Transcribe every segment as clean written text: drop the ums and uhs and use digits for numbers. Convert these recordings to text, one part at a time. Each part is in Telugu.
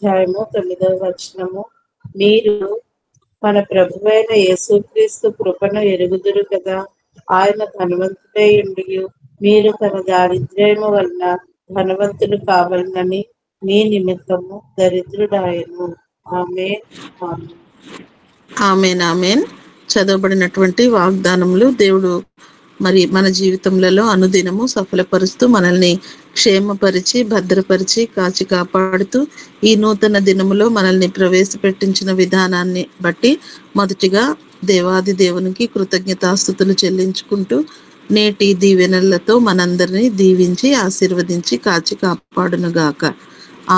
అధ్యాయము 9వ వచనము. మీరు మన ప్రభువైన యేసుక్రీస్తు కృపను ఎరుగుదురు కదా. ఆయన ధనవంతుడై ఉండియు మీరు తన దారిద్ర్యము వలన ధనవంతులు కావాలని మీ నిమిత్తము దరిద్రుడాయను. ఆమేన్. ఆమేన్. Amen amen. చదవబడినటువంటి వాగ్దానములు దేవుడు మరి మన జీవితంలో అనుదినము సఫలపరుస్తూ మనల్ని క్షేమపరిచి భద్రపరిచి కాచి కాపాడుతూ ఈ నూతన దినములో మనల్ని ప్రవేశపెట్టించిన విధానాన్ని బట్టి మొదటిగా దేవాది దేవునికి కృతజ్ఞతాస్తుతులు చెల్లించుకుంటూ నేటి దీవెనలతో మనందరినీ దీవించి ఆశీర్వదించి కాచి కాపాడునుగాక.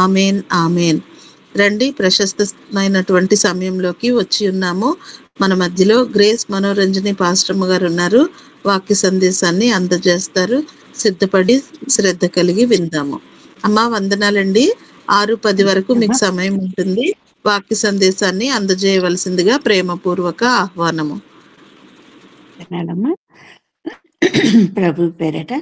Amen amen. రండి, ప్రశస్తమైనటువంటి సమయంలోకి వచ్చి ఉన్నాము. మన మధ్యలో గ్రేస్ మనోరంజని పాస్టమ్మ గారు ఉన్నారు. వాక్య సందేశాన్ని అందజేస్తారు. సిద్ధపడి శ్రద్ధ కలిగి విందాము. అమ్మా వందనాలండి. 6:10 వరకు మీకు సమయం ఉంటుంది. వాక్య సందేశాన్ని అందజేయవలసిందిగా ప్రేమపూర్వక ఆహ్వానము. ప్రభు పేరట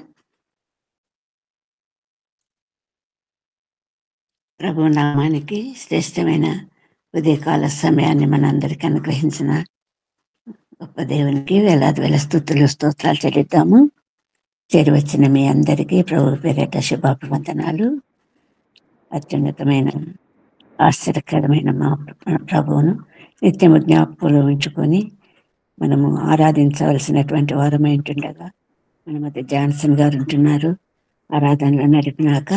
ప్రభు నామానికి శ్రేష్టమైన ఉదయకాల సమయాన్ని మనందరికీ అనుగ్రహించిన గొప్ప దేవునికి వేలాది వేల స్తుతులు స్తోత్రాలు చెల్లిద్దాము. చేరువచ్చిన మీ అందరికీ ప్రభు పేరట శుభాభివందనాలు. అత్యున్నతమైన ఆశ్చర్యకరమైన మన ప్రభువును నిత్యము జ్ఞాపకంలో ఉంచుకొని మనము ఆరాధించవలసినటువంటి వారమై ఉంటుండగా మన మధ్య జాన్సన్ గారు ఉంటున్నారు. ఆరాధనలో నడిపినాక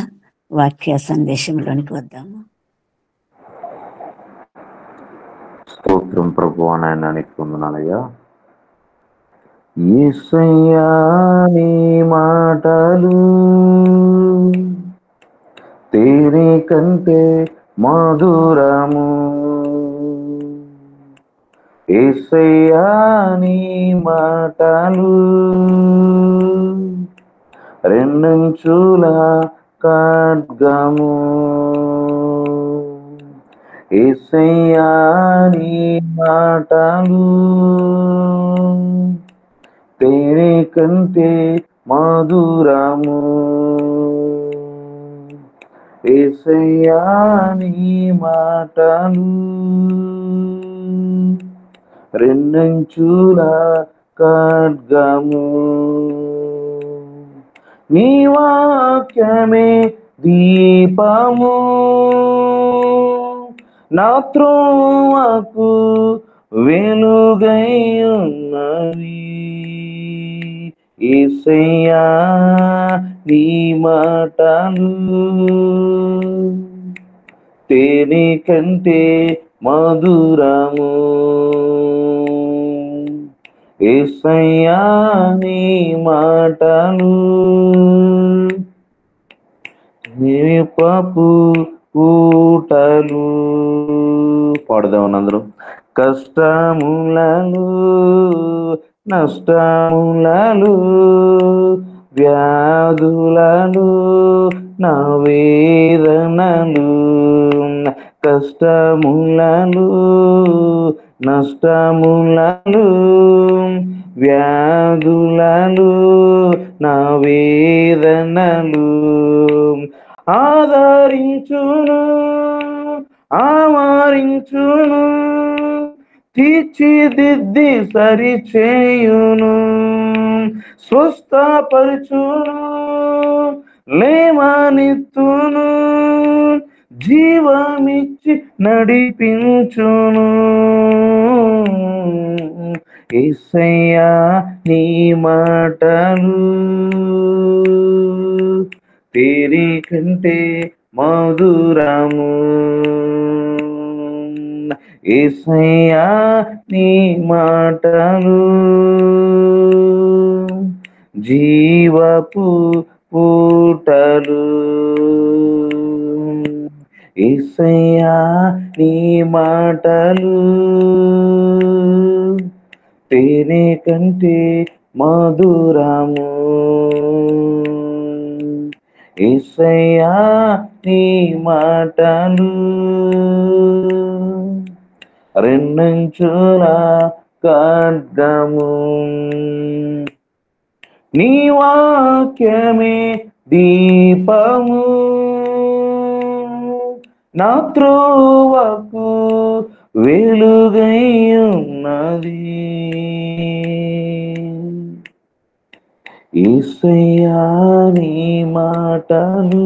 వాక్య సందేశంలోనికి వద్దాము. స్తోత్రం ప్రభు నాయనానికి వందనాలయ్యా. యేసయ్యా నీ మాటలు తేనె కంటే మధురము, యేసయ్యా నీ మాటలు రెండంచుల ఖడ్గము, యేసయ్యా నీ మాటలు తేనె కంటే మధురము, యేసయ్యా నీ మాటలు రెండంచుల ఖడ్గము. నీ వాక్యమే దీపము నా త్రోవకు వెలుగై ఉన్నది, యేసయ్యా నీ మాటలు తేనె కంటే మధురము, యేసయ్యా నీ మాటలు నిరపపు ఊటలు. పాడదామని అందరూ. కష్టములను నష్టములను వ్యాధులను నా వేదనలు, కష్టములను నష్టములను వ్యాధులను నా వేదనలు ఆదరించును ఆవరించును, తీర్చిదిద్ది సరిచేయును, స్వస్థపరచును లేవనెత్తును, జీవమిచ్చి నడిపించును, యేసయ్యా నీ మాటలు తేనె కంటే మధురము, యేసయ్యా నీ మాటలు జీవపు పూటలు, యేసయ్యా నీ మాటలు తేనె కంటే మధురము, యేసయ్యా నీ మాటలు రెండంచుల ఖడ్గము. నీ వాక్యమే దీపము నా త్రోవకు వెలుగై ఉన్నది. యేసయ్యా నీ మాటలు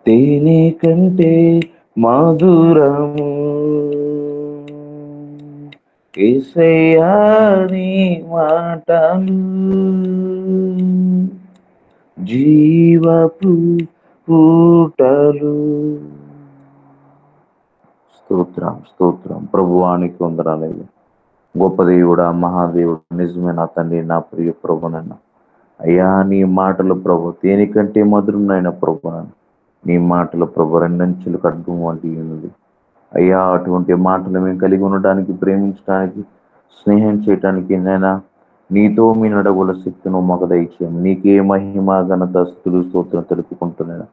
తేనె కంటే మధురము. యేసయ్యా నీ మాటలు జీవపు పూటలు. స్తోత్రం స్తోత్రం ప్రభువానికి వందనాలయ్యా. గొప్ప దేవుడా, మహాదేవుడు, నిజమైన తండ్రి, నా ప్రియ ప్రభునన్న అయ్యా, నీ మాటలు ప్రభు దేనికంటే మధురమైన ప్రభునన్న. నీ మాటలు ప్రభు రెండంచులు ఖడ్గం వంటి ఉన్నది అయ్యా. అటువంటి మాటలు మేము కలిగి ఉండడానికి, ప్రేమించడానికి, స్నేహం చేయటానికి నైనా నీతో మీ నడవల శక్తిను మాకు దయచేయం. నీకే మహిమ ఘనత స్తుతులు స్తోత్రం తెలుపుకుంటున్నాను.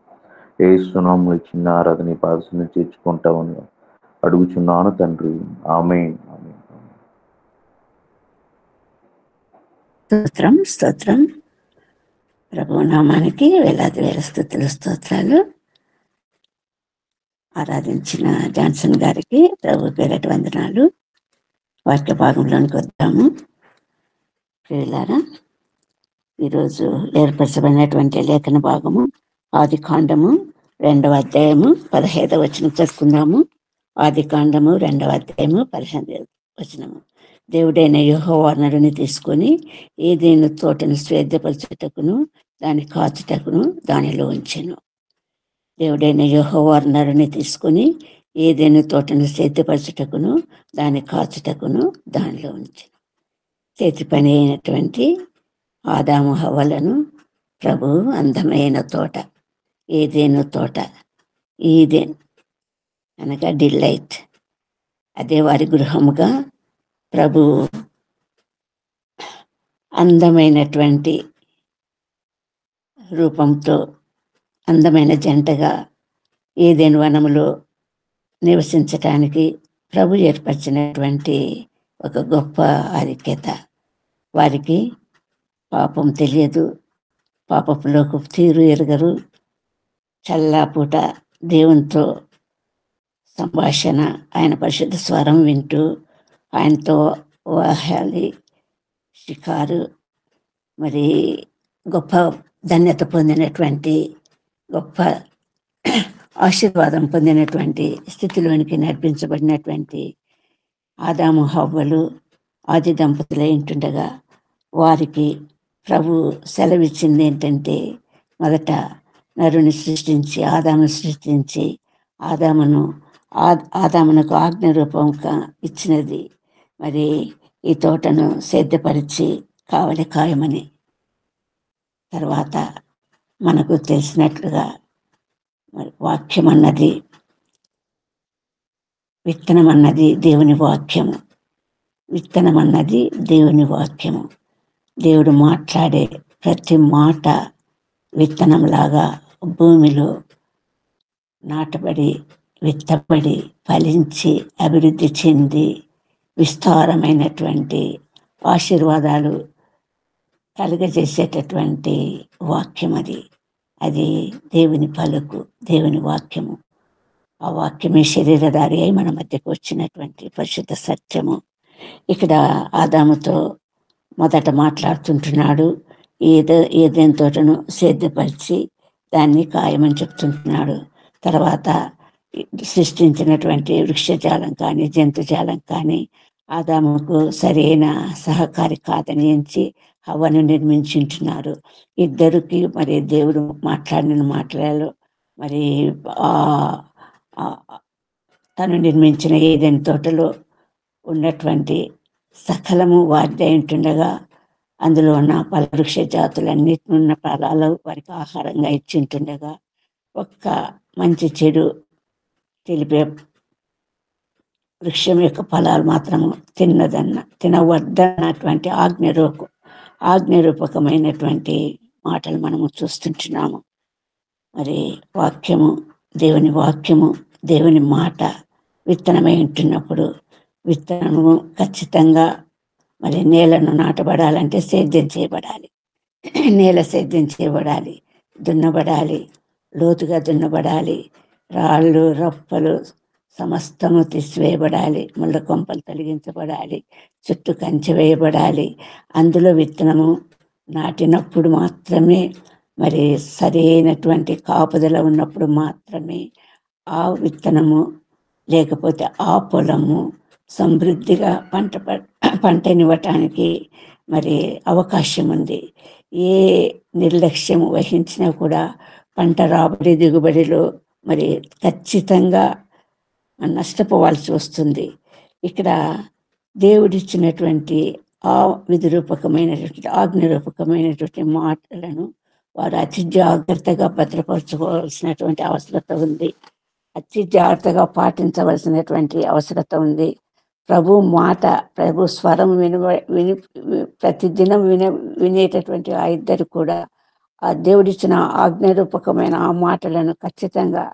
యేసునామములో చిన్న ఆరాధన పాదశని చేర్చుకుంటామని అడుగుచున్నాను తండ్రి. ఆమేన్. స్తోత్రం స్తోత్రం. ప్రభు నామానికి వేలాది వేల స్తుతులు స్తోత్రాలు. ఆరాధించిన జాన్సన్ గారికి ప్రభు పేరట వందనాలు. వాక్య భాగంలోనికి వద్దాము. ప్రియులారా, ఈరోజు ఏర్పరచబడినటువంటి లేఖన భాగము ఆది కాండము 2వ అధ్యాయము 15వ వచనం చదువుకుందాము. ఆది కాండము 2వ అధ్యాయము 15వ వచనము. దేవుడైన యెహోవా నరుని తీసుకొని ఏదైనా తోటను స్వేదపరచుటకును దాన్ని కాచుటకును దానిలో ఉంచెను. దేవుడైన యెహోవా నరుని తీసుకొని ఏదైనా తోటను సేద్యపరచుటకును దాన్ని కాచుటకును దానిలో ఉంచెను. చేతి పని అయినటువంటి ఆదాము హవ్వలను ప్రభు అందమైన తోట, ఏదేను తోట, ఈదెన్ అనగా డిలైట్, అదే వారి గృహముగా ప్రభు అందమైనటువంటి రూపంతో అందమైన జంటగా ఏదైనా వనములో నివసించటానికి ప్రభు ఏర్పరిచినటువంటి ఒక గొప్ప ఆధిక్యత. వారికి పాపం తెలియదు, పాపపులోకి తీరు ఎరగరు. చల్లాపూట దేవునితో సంభాషణ, ఆయన పరిశుద్ధ స్వరం వింటూ ఆయనతో వాహాలి, షికారు, మరి గొప్ప ధన్యత పొందినటువంటి, గొప్ప ఆశీర్వాదం పొందినటువంటి స్థితిలోనికి నడిపించబడినటువంటి ఆదాము హవ్వలు ఆది దంపతులై ఉంటుండగా వారికి ప్రభు సెలవిచ్చింది ఏంటంటే, మొదట నరుని సృష్టించి ఆదామును సృష్టించి ఆదామునకు ఆజ్ఞ రూపంగా ఇచ్చినది మరి ఈ తోటను సేద్యపరిచి కావలి కాయమని. తర్వాత మనకు తెలిసినట్లుగా మరి వాక్యం అన్నది, విత్తనం అన్నది దేవుని వాక్యము. విత్తనం అన్నది దేవుని వాక్యము. దేవుడు మాట్లాడే ప్రతి మాట విత్తనంలాగా భూమిలో నాటబడి, విత్తబడి, ఫలించి, అభివృద్ధి చెంది విస్తారమైనటువంటి ఆశీర్వాదాలు కలుగజేసేటటువంటి వాక్యం అది. అది దేవుని పలుకు, దేవుని వాక్యము. ఆ వాక్యమే శరీరధారి అయి మన మధ్యకు వచ్చినటువంటి పరిశుద్ధ సత్యము. ఇక్కడ ఆదాముతో మొదట మాట్లాడుతుంటున్నాడు. ఏదైనా తోటను సేద్యపరిచి దాన్ని కాయమని చెప్తుంటున్నాడు. తర్వాత సృష్టించినటువంటి వృక్షజాలం కానీ జంతుజాలం కానీ ఆదాముకు సరైన సహకారి కాదని ఎంచి హవ్వను నిర్మించుంటున్నారు. ఇద్దరికి మరి దేవుడు మాట్లాడిన మాటలలో మరి తను నిర్మించిన ఏదైనా తోటలో ఉన్నటువంటి సకలము వారిదే ఉంటుండగా అందులో ఉన్న ఫలవృక్ష జాతులన్నిటి ఉన్న ఫలాలు వారికి ఆహారంగా ఇచ్చింటుండగా ఒక్క మంచి చెడు తెలిపే వృక్షం యొక్క ఫలాలు మాత్రము తినవద్దన్నటువంటి ఆజ్ఞరూపకమైనటువంటి మాటలు మనము చూస్తుంటున్నాము. మరి వాక్యము, దేవుని వాక్యము, దేవుని మాట విత్తనమై ఉంటున్నప్పుడు విత్తనము ఖచ్చితంగా మరి నేలను నాటబడాలంటే సేద్యం చేయబడాలి. నేల సేద్యం చేయబడాలి, దున్నబడాలి, లోతుగా దున్నబడాలి. రాళ్ళు రప్పలు సమస్తము తీసివేయబడాలి. ముళ్ళ కొంపలు తొలగించబడాలి. చుట్టూ కంచె వేయబడాలి. అందులో విత్తనము నాటినప్పుడు మాత్రమే, మరి సరైనటువంటి కాపుదల ఉన్నప్పుడు మాత్రమే ఆ విత్తనము లేకపోతే ఆ పొలము సమృద్ధిగా పంటనివ్వటానికి మరి అవకాశం ఉంది. ఏ నిర్లక్ష్యం వహించినా కూడా పంట రాబడి దిగుబడిలో మరి ఖచ్చితంగా నష్టపోవాల్సి వస్తుంది. ఇక్కడ దేవుడిచ్చినటువంటి ఆ విధిరూపకమైనటువంటి ఆజ్ఞరూపకమైనటువంటి మాటలను వారు అతి జాగ్రత్తగా భద్రపరచుకోవాల్సినటువంటి అవసరత ఉంది. అతి జాగ్రత్తగా పాటించవలసినటువంటి అవసరత ఉంది. ప్రభు మాట, ప్రభు స్వరం ప్రతిదినం వినేటటువంటి ఆ ఇద్దరు కూడా ఆ దేవుడిచ్చిన ఆజ్ఞారూపకమైన ఆ మాటలను ఖచ్చితంగా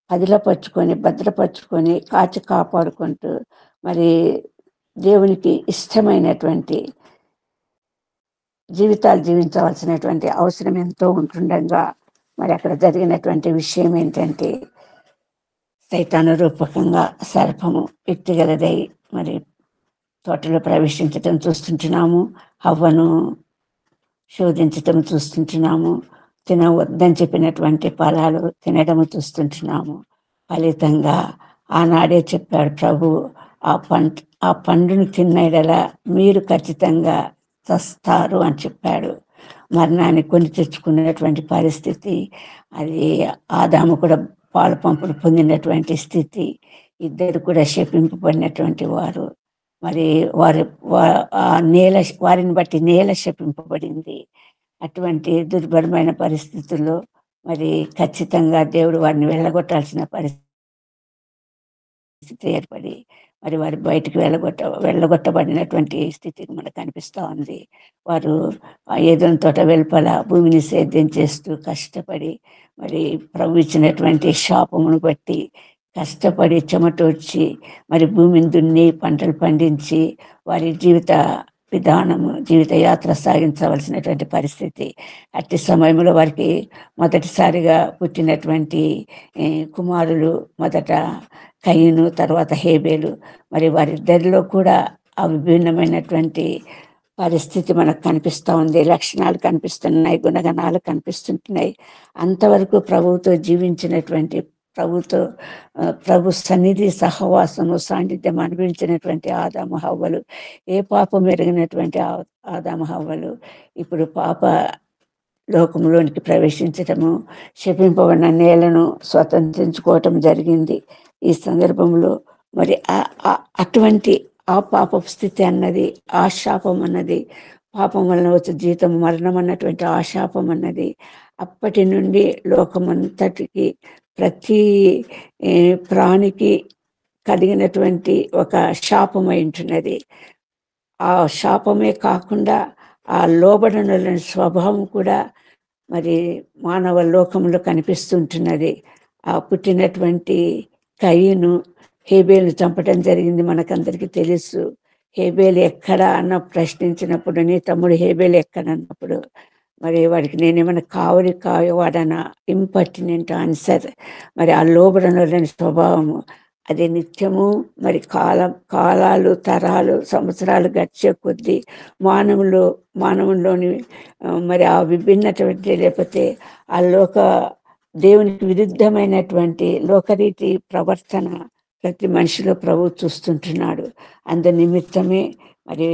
పదిలపరుచుకొని భద్రపరుచుకొని కాచి కాపాడుకుంటూ మరి దేవునికి ఇష్టమైనటువంటి జీవితాలు జీవించవలసినటువంటి అవసరం ఎంతో ఉంటుండగా మరి అక్కడ జరిగినటువంటి విషయం ఏంటంటే, సైతాను రూపకంగా సర్పము వ్యక్తిగలదై మరి తోటలో ప్రవేశించటం చూస్తుంటున్నాము. హవ్వను శోధించటం చూస్తుంటున్నాము. తినవద్దని చెప్పినటువంటి ఫలాలు తినడము చూస్తుంటున్నాము. ఫలితంగా ఆనాడే చెప్పాడు ప్రభు, ఆ పండును తిన్నడలా మీరు ఖచ్చితంగా చస్తారు అని చెప్పాడు. మరణాన్ని కొని తెచ్చుకున్నటువంటి పరిస్థితి అది. ఆదాము కూడా పాలు పంపుడు పొందినటువంటి స్థితి. ఇద్దరు కూడా శపింపబడినటువంటి వారు. మరి వారిని బట్టి నేల శపింపబడింది. అటువంటి దుర్భరమైన పరిస్థితుల్లో మరి ఖచ్చితంగా దేవుడు వారిని వెళ్ళగొట్టాల్సిన పరిస్థితి ఏర్పడి మరి వారు బయటికి వెళ్ళగొట్టబడినటువంటి స్థితి మనకు కనిపిస్తూ ఉంది. వారు ఏదైనా తోట వెలుపల భూమిని సేద్యం చేస్తూ కష్టపడి మరి ప్రభు ఇచ్చినటువంటి శాపమును బట్టి కష్టపడి చెమటోడ్చి మరి భూమిని దున్ని పంటలు పండించి వారి జీవిత యాత్ర సాగించవలసినటువంటి పరిస్థితి. అట్టి సమయంలో వారికి మొదటిసారిగా పుట్టినటువంటి కుమారులు మొదట కయీను, తర్వాత హేబేలు. మరి వారిద్దరిలో కూడా ఆ విభిన్నమైనటువంటి పరిస్థితి మనకు కనిపిస్తూ ఉంది. లక్షణాలు కనిపిస్తున్నాయి, గుణగణాలు కనిపిస్తుంటున్నాయి. అంతవరకు ప్రభువుతో జీవించినటువంటి, ప్రభు సన్నిధి సహవాసము సాన్నిధ్యం అనుభవించినటువంటి ఆదాము హవ్వలు, ఏ పాపం ఎరిగినటువంటి ఆదాము హవ్వలు ఇప్పుడు పాప లోకంలోనికి ప్రవేశించటము, శపింపబడిన నేలను స్వతంత్రించుకోవటం జరిగింది. ఈ సందర్భంలో మరి అటువంటి ఆ పాపపు స్థితి అన్నది, ఆ శాపం అన్నది, పాపం వలన వచ్చే జీవితం మరణం అన్నటువంటి ఆ శాపం అన్నది అప్పటి నుండి లోకమంతటికి ప్రతి ప్రాణికి కలిగినటువంటి ఒక శాపమై ఉంటున్నది. ఆ శాపమే కాకుండా ఆ లోబడన స్వభావం కూడా మరి మానవ లోకంలో కనిపిస్తుంటున్నది. ఆ పుట్టినటువంటి కయీను హేబేలు చంపటం జరిగింది, మనకందరికీ తెలుసు. హేబేలు ఎక్కడ అన్న ప్రశ్నించినప్పుడు, నీ తమ్ముడు హేబేలు ఎక్కడ అన్నప్పుడు మరి వాడికి నేనేమైనా కావాడనా ఇంపర్టినెంట్ ఆన్సర్. మరి ఆ లోబడనలేని స్వభావము అది నిత్యము మరి కాలాలు తరాలు సంవత్సరాలు గడిచే కొద్దీ మానవుల్లోని మరి ఆ విభిన్నటువంటి లేకపోతే ఆ దేవునికి విరుద్ధమైనటువంటి లోకరీతి ప్రవర్తన ప్రతి మనిషిలో ప్రభు చూస్తుంటున్నాడు. అందు నిమిత్తమే మరి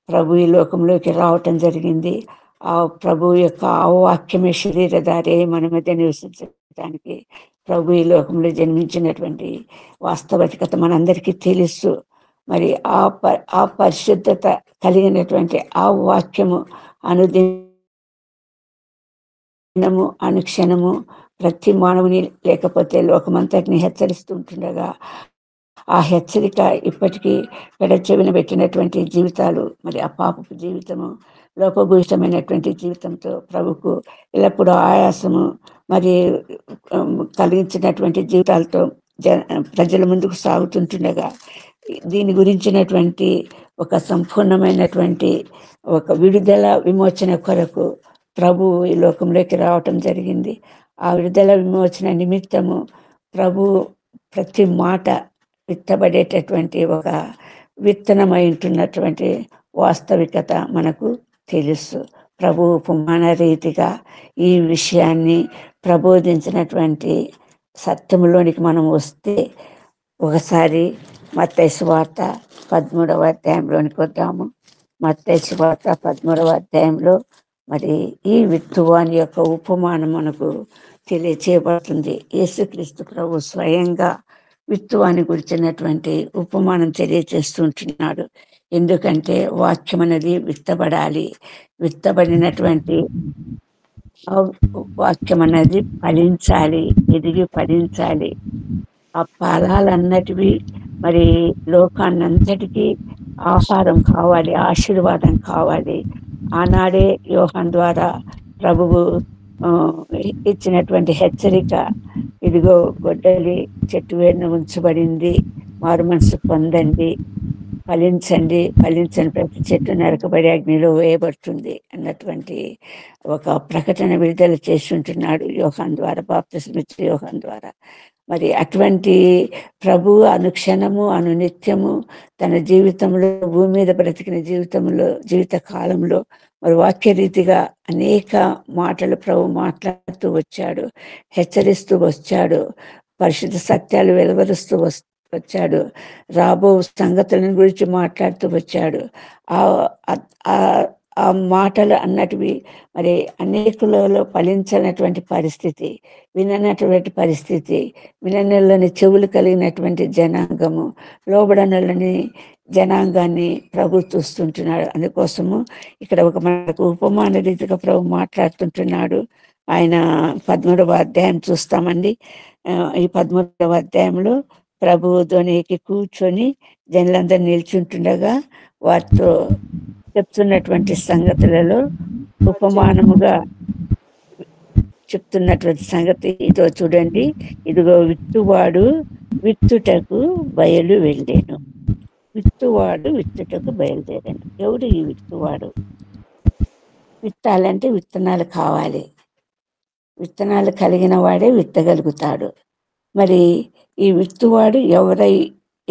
ప్రభు ఈ లోకంలోకి రావటం జరిగింది. ఆ ప్రభు యొక్క వాక్యమే శరీరధారి మన మధ్య నివసించడానికి ప్రభు ఈ లోకంలో జన్మించినటువంటి వాస్తవికత మనందరికీ తెలుసు. మరి ఆ పరిశుద్ధత కలిగినటువంటి ఆ వాక్యము అనుదినము అనుక్షణము ప్రతి మానవుని లేకపోతే లోకమంతటిని హెచ్చరిస్తుంటుండగా ఆ హెచ్చరిక ఇప్పటికీ పెడచెవిన పెట్టినటువంటి జీవితాలు, మరి ఆ పాపపు జీవితము, లోపభూయిష్టమైనటువంటి జీవితంతో ప్రభుకు ఎల్లప్పుడూ ఆయాసము మరి కలిగించినటువంటి జీవితాలతో ప్రజల ముందుకు సాగుతుంటుండగా దీని గురించినటువంటి ఒక సంపూర్ణమైనటువంటి ఒక విడుదల విమోచన కొరకు ప్రభు ఈ లోకంలోకి రావటం జరిగింది. ఆ విడుదల విమోచన నిమిత్తము ప్రభు ప్రతి మాట విత్తబడేటటువంటి ఒక విత్తనమై ఉంటున్నటువంటి వాస్తవికత మనకు తెలుసు. ప్రభు ఉపమాన రీతిగా ఈ విషయాన్ని ప్రబోధించినటువంటి సత్యములోనికి మనం వస్తే ఒకసారి మత్తయి సువార్త 13వ అధ్యాయంలోనికి వద్దాము. మత్తయి సువార్త 13వ అధ్యాయంలో మరి ఈ విత్తువాని యొక్క ఉపమానం మనకు తెలియచేయబడుతుంది. యేసుక్రీస్తు ప్రభు స్వయంగా విత్తువాని గురించినటువంటి ఉపమానం తెలియచేస్తుంటున్నాడు. ఎందుకంటే వాక్యం అనేది విత్తబడాలి. విత్తబడినటువంటి వాక్యం అనేది ఫలించాలి, ఎదిగి ఫలించాలి. ఆ ఫలాలన్నటివి మరి లోకాన్నంతటికీ ఆహారం కావాలి, ఆశీర్వాదం కావాలి. ఆనాడే యోహాను ద్వారా ప్రభువు ఇచ్చినటువంటి హెచ్చరిక, ఇదిగో గొడ్డలి చెట్టు వేరున ఉంచబడింది, మారు మనసు పొందండి, ఫలించండి, ఫలించని ప్రతి చెట్టు నరకబడి అగ్నిలో వేయబడుతుంది అన్నటువంటి ఒక ప్రకటన విడుదల చేసి ఉంటున్నాడు యోహాను ద్వారా, బాప్తిస్మం ఇచ్చే యోహాను ద్వారా. మరి అటువంటి ప్రభు అనుక్షణము అనునిత్యము తన జీవితంలో, భూమి మీద బ్రతికిన జీవిత కాలంలో మరి వాక్యరీతిగా అనేక మాటలు ప్రభు మాట్లాడుతూ వచ్చాడు, హెచ్చరిస్తూ వచ్చాడు, పరిశుద్ధ సత్యాలు వెలువరుస్తూ వచ్చాడు, రాబో సంగతులను గురించి మాట్లాడుతూ వచ్చాడు. ఆ మాటలు అన్నటివి మరి అనేకులలో ఫలించినటువంటి పరిస్థితి, విననటువంటి పరిస్థితి, వినని చెవులు కలిగినటువంటి జనాంగము, లోబడనలని జనాంగాన్ని ప్రభు చూస్తుంటున్నాడు. అందుకోసము ఇక్కడ ఒక మనకు ఉపమాన రీతిగా ప్రభు మాట్లాడుతుంటున్నాడు. ఆయన 13వ అధ్యాయం చూస్తామండి. ఈ 13వ అధ్యాయంలో ప్రభు ధ్వనికి కూర్చొని జనులందరూ నిల్చుంటుండగా వారితో చెప్తున్నటువంటి సంగతులలో ఉపమానముగా చెప్తున్నటువంటి సంగతి ఇదో చూడండి. ఇదిగో విత్తువాడు విత్తుటకు బయలు వెళ్ళాను. విత్తువాడు విత్తుటకు బయలుదేరాను. ఎవడు ఈ విత్తువాడు? విత్తాలంటే విత్తనాలు కావాలి. విత్తనాలు కలిగిన వాడే విత్తగలుగుతాడు. మరి ఈ విత్తువాడు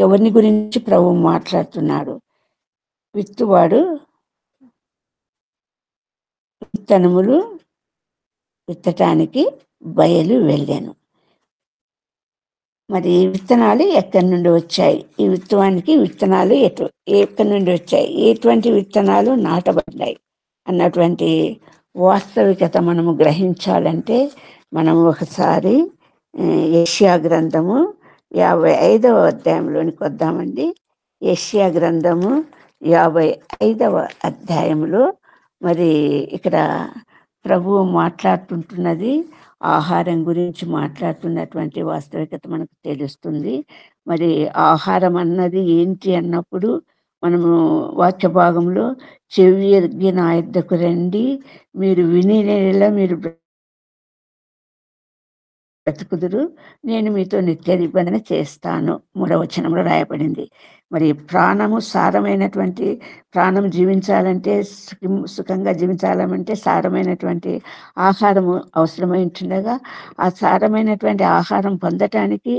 ఎవరిని గురించి ప్రభు మాట్లాడుతున్నాడు? విత్తువాడు విత్తనములు విత్తటానికి బయలు వెళ్ళాను. మరి ఈ విత్తనాలు ఎక్కడి నుండి వచ్చాయి? ఈ విత్తనానికి విత్తనాలు ఎక్కడి నుండి వచ్చాయి? ఎటువంటి విత్తనాలు నాటబడ్డాయి అన్నటువంటి వాస్తవికత మనము గ్రహించాలంటే మనం ఒకసారి యెషయా గ్రంథము 55వ అధ్యాయంలోనికి వద్దామండి. యెషయా గ్రంథము 55వ అధ్యాయంలో మరి ఇక్కడ ప్రభువు మాట్లాడుతుంటున్నది ఆహారం గురించి మాట్లాడుతున్నటువంటి వాస్తవికత మనకు తెలుస్తుంది. మరి ఆహారం అన్నది ఏంటి అన్నప్పుడు మనము వాక్య భాగంలో చెవి ఎరిగి నా యొద్దకు రండి, మీరు వినేలా మీరు బ్రతుకుదురు, నేను మీతో నిత్య నిబంధన చేస్తాను 3వ వచనంలో రాయబడింది. మరి ప్రాణము సారమైనటువంటి ప్రాణం జీవించాలంటే, సుఖంగా జీవించాలంటే సారమైనటువంటి ఆహారము అవసరమై ఉంటుండగా ఆ సారమైనటువంటి ఆహారం పొందటానికి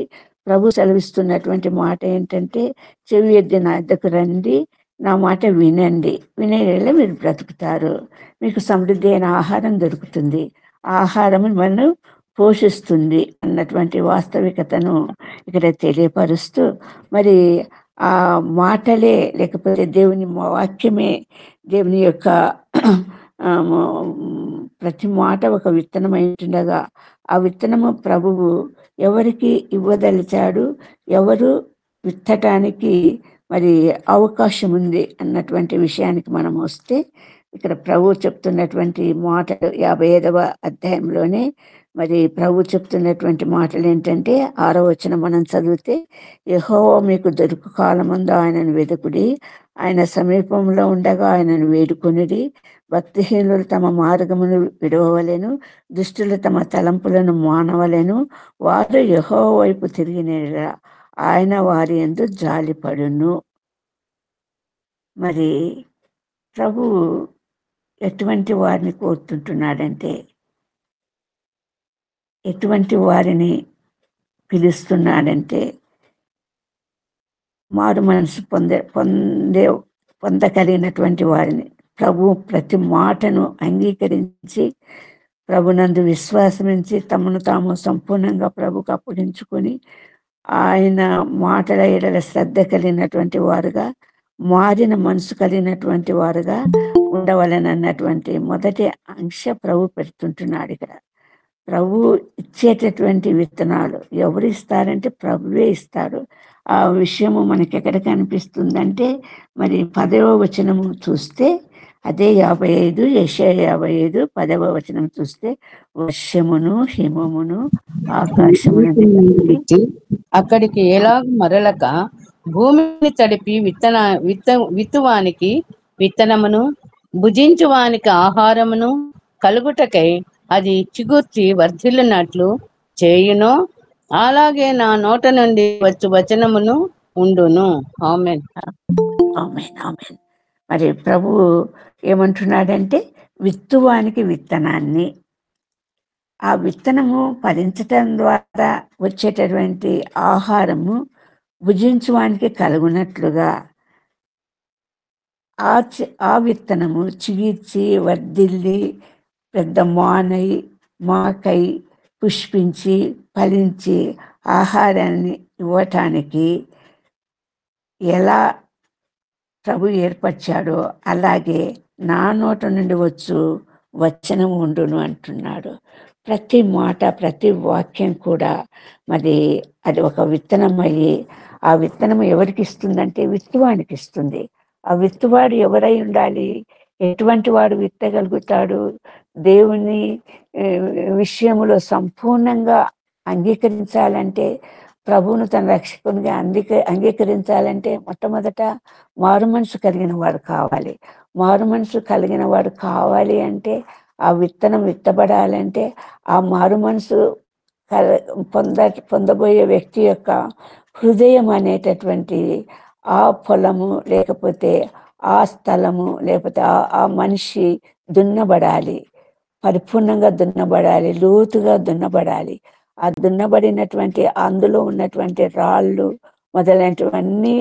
ప్రభు సెలవిస్తున్నటువంటి మాట ఏంటంటే, చెవి ఎద్ది నా యొద్దకు రండి, నా మాట వినండి, వినేలా మీరు బ్రతుకుతారు, మీకు సమృద్ధి అయిన ఆహారం దొరుకుతుంది, ఆహారం మనం పోషిస్తుంది అన్నటువంటి వాస్తవికతను ఇక్కడ తెలియపరుస్తూ, మరి ఆ మాటలే లేకపోతే దేవుని వాక్యమే, దేవుని యొక్క ప్రతి మాట ఒక విత్తనమై ఉంటుండగా ఆ విత్తనము ప్రభువు ఎవరికి ఇవ్వదలిచాడు, ఎవరు విత్తటానికి మరి అవకాశం ఉంది అన్నటువంటి విషయానికి మనం వస్తే, ఇక్కడ ప్రభు చెప్తున్నటువంటి మాటలు 55వ అధ్యాయంలోనే మరి ప్రభు చెప్తున్నటువంటి మాటలు ఏంటంటే, 6వ వచనం మనం చదివితే, యెహోవా మీకు దొరుకు కాలమందు ఆయనను వెదుకుడి, ఆయన సమీపంలో ఉండగా ఆయనను వేడుకొనిడి, భక్తిహీనులు తమ మార్గమును విడవవలెను, దుష్టులు తమ తలంపులను మానవలెను, వారు యెహోవా వైపు తిరిగిన ఆయన వారి యందు జాలిపడును. మరి ప్రభు ఎటువంటి వారిని కోరుతుంటున్నాడంటే, ఎటువంటి వారిని పిలుస్తున్నాడంటే, మారు మనసు పొందగలిగినటువంటి వారిని, ప్రభు ప్రతి మాటను అంగీకరించి ప్రభునందు విశ్వాసమించి తమను తాము సంపూర్ణంగా ప్రభుకు అప్పగించుకొని ఆయన మాటల ఎడల శ్రద్ధ కలిగినటువంటి వారుగా, మారిన మనసు కలిగినటువంటి వారుగా ఉండవలనన్నటువంటి మొదటి ఆంక్ష ప్రభు పెడుతుంటున్నాడు. ఇక్కడ ప్రభు ఇచ్చేటటువంటి విత్తనాలు ఎవరు ఇస్తారంటే ప్రభువే ఇస్తాడు. ఆ విషయము మనకి ఎక్కడ కనిపిస్తుందంటే, మరి 10వ వచనము చూస్తే అదే 55 యెషయా 55 10వ వచనం చూస్తే, వర్షమును హిమమును ఆకాశమును విత్తి అక్కడికి ఎలాగ మరలక భూమిని తడిపి విత్తువానికి విత్తనమును భుజించువానికి ఆహారమును కలుగుటకై అది చిగుర్చి వర్ధిల్లునట్లు చేయును, అలాగే నా నోట నుండి వచ్చు వచనమును ఉండును. ఆమేన్. ఆమేన్, ఆమేన్. మరి ప్రభు ఏమంటున్నాడంటే, విత్తువానికి విత్తనాన్ని, ఆ విత్తనము ఫలించటం ద్వారా వచ్చేటటువంటి ఆహారము భుజించువానికి కలుగునట్లుగా ఆ విత్తనము చిగిర్చి వర్ధిల్లి పెద్ద మాకై పుష్పించి ఫలించి ఆహారాన్ని ఇవ్వటానికి ఎలా ప్రభు ఏర్పరిచాడో అలాగే నా నోట నుండి వచ్చు వచనం ఉండును అంటున్నాడు. ప్రతి మాట ప్రతి వాక్యం కూడా మరి అది ఒక విత్తనం అయ్యి, ఆ విత్తనం ఎవరికి ఇస్తుందంటే విత్తువానికి ఇస్తుంది. ఆ విత్తువాడు ఎవరై ఉండాలి? ఎటువంటి వాడు విత్తగలుగుతాడు? దేవుని విషయములో సంపూర్ణంగా అంగీకరించాలంటే, ప్రభువును తన రక్షకునిగా అంగీకరించాలంటే మొట్టమొదట మారు మనసు కలిగిన వాడు కావాలి. మారు మనసు కలిగిన వాడు కావాలి అంటే, ఆ విత్తనం విత్తబడాలంటే ఆ మారు మనసు పొందబోయే వ్యక్తి యొక్క హృదయం అనేటటువంటి ఆ పొలము లేకపోతే ఆ స్థలము లేకపోతే ఆ మనిషి దున్నబడాలి, పరిపూర్ణంగా దున్నబడాలి, లోతుగా దున్నబడాలి. ఆ దున్నబడినటువంటి అందులో ఉన్నటువంటి రాళ్ళు మొదలైనటువన్నీ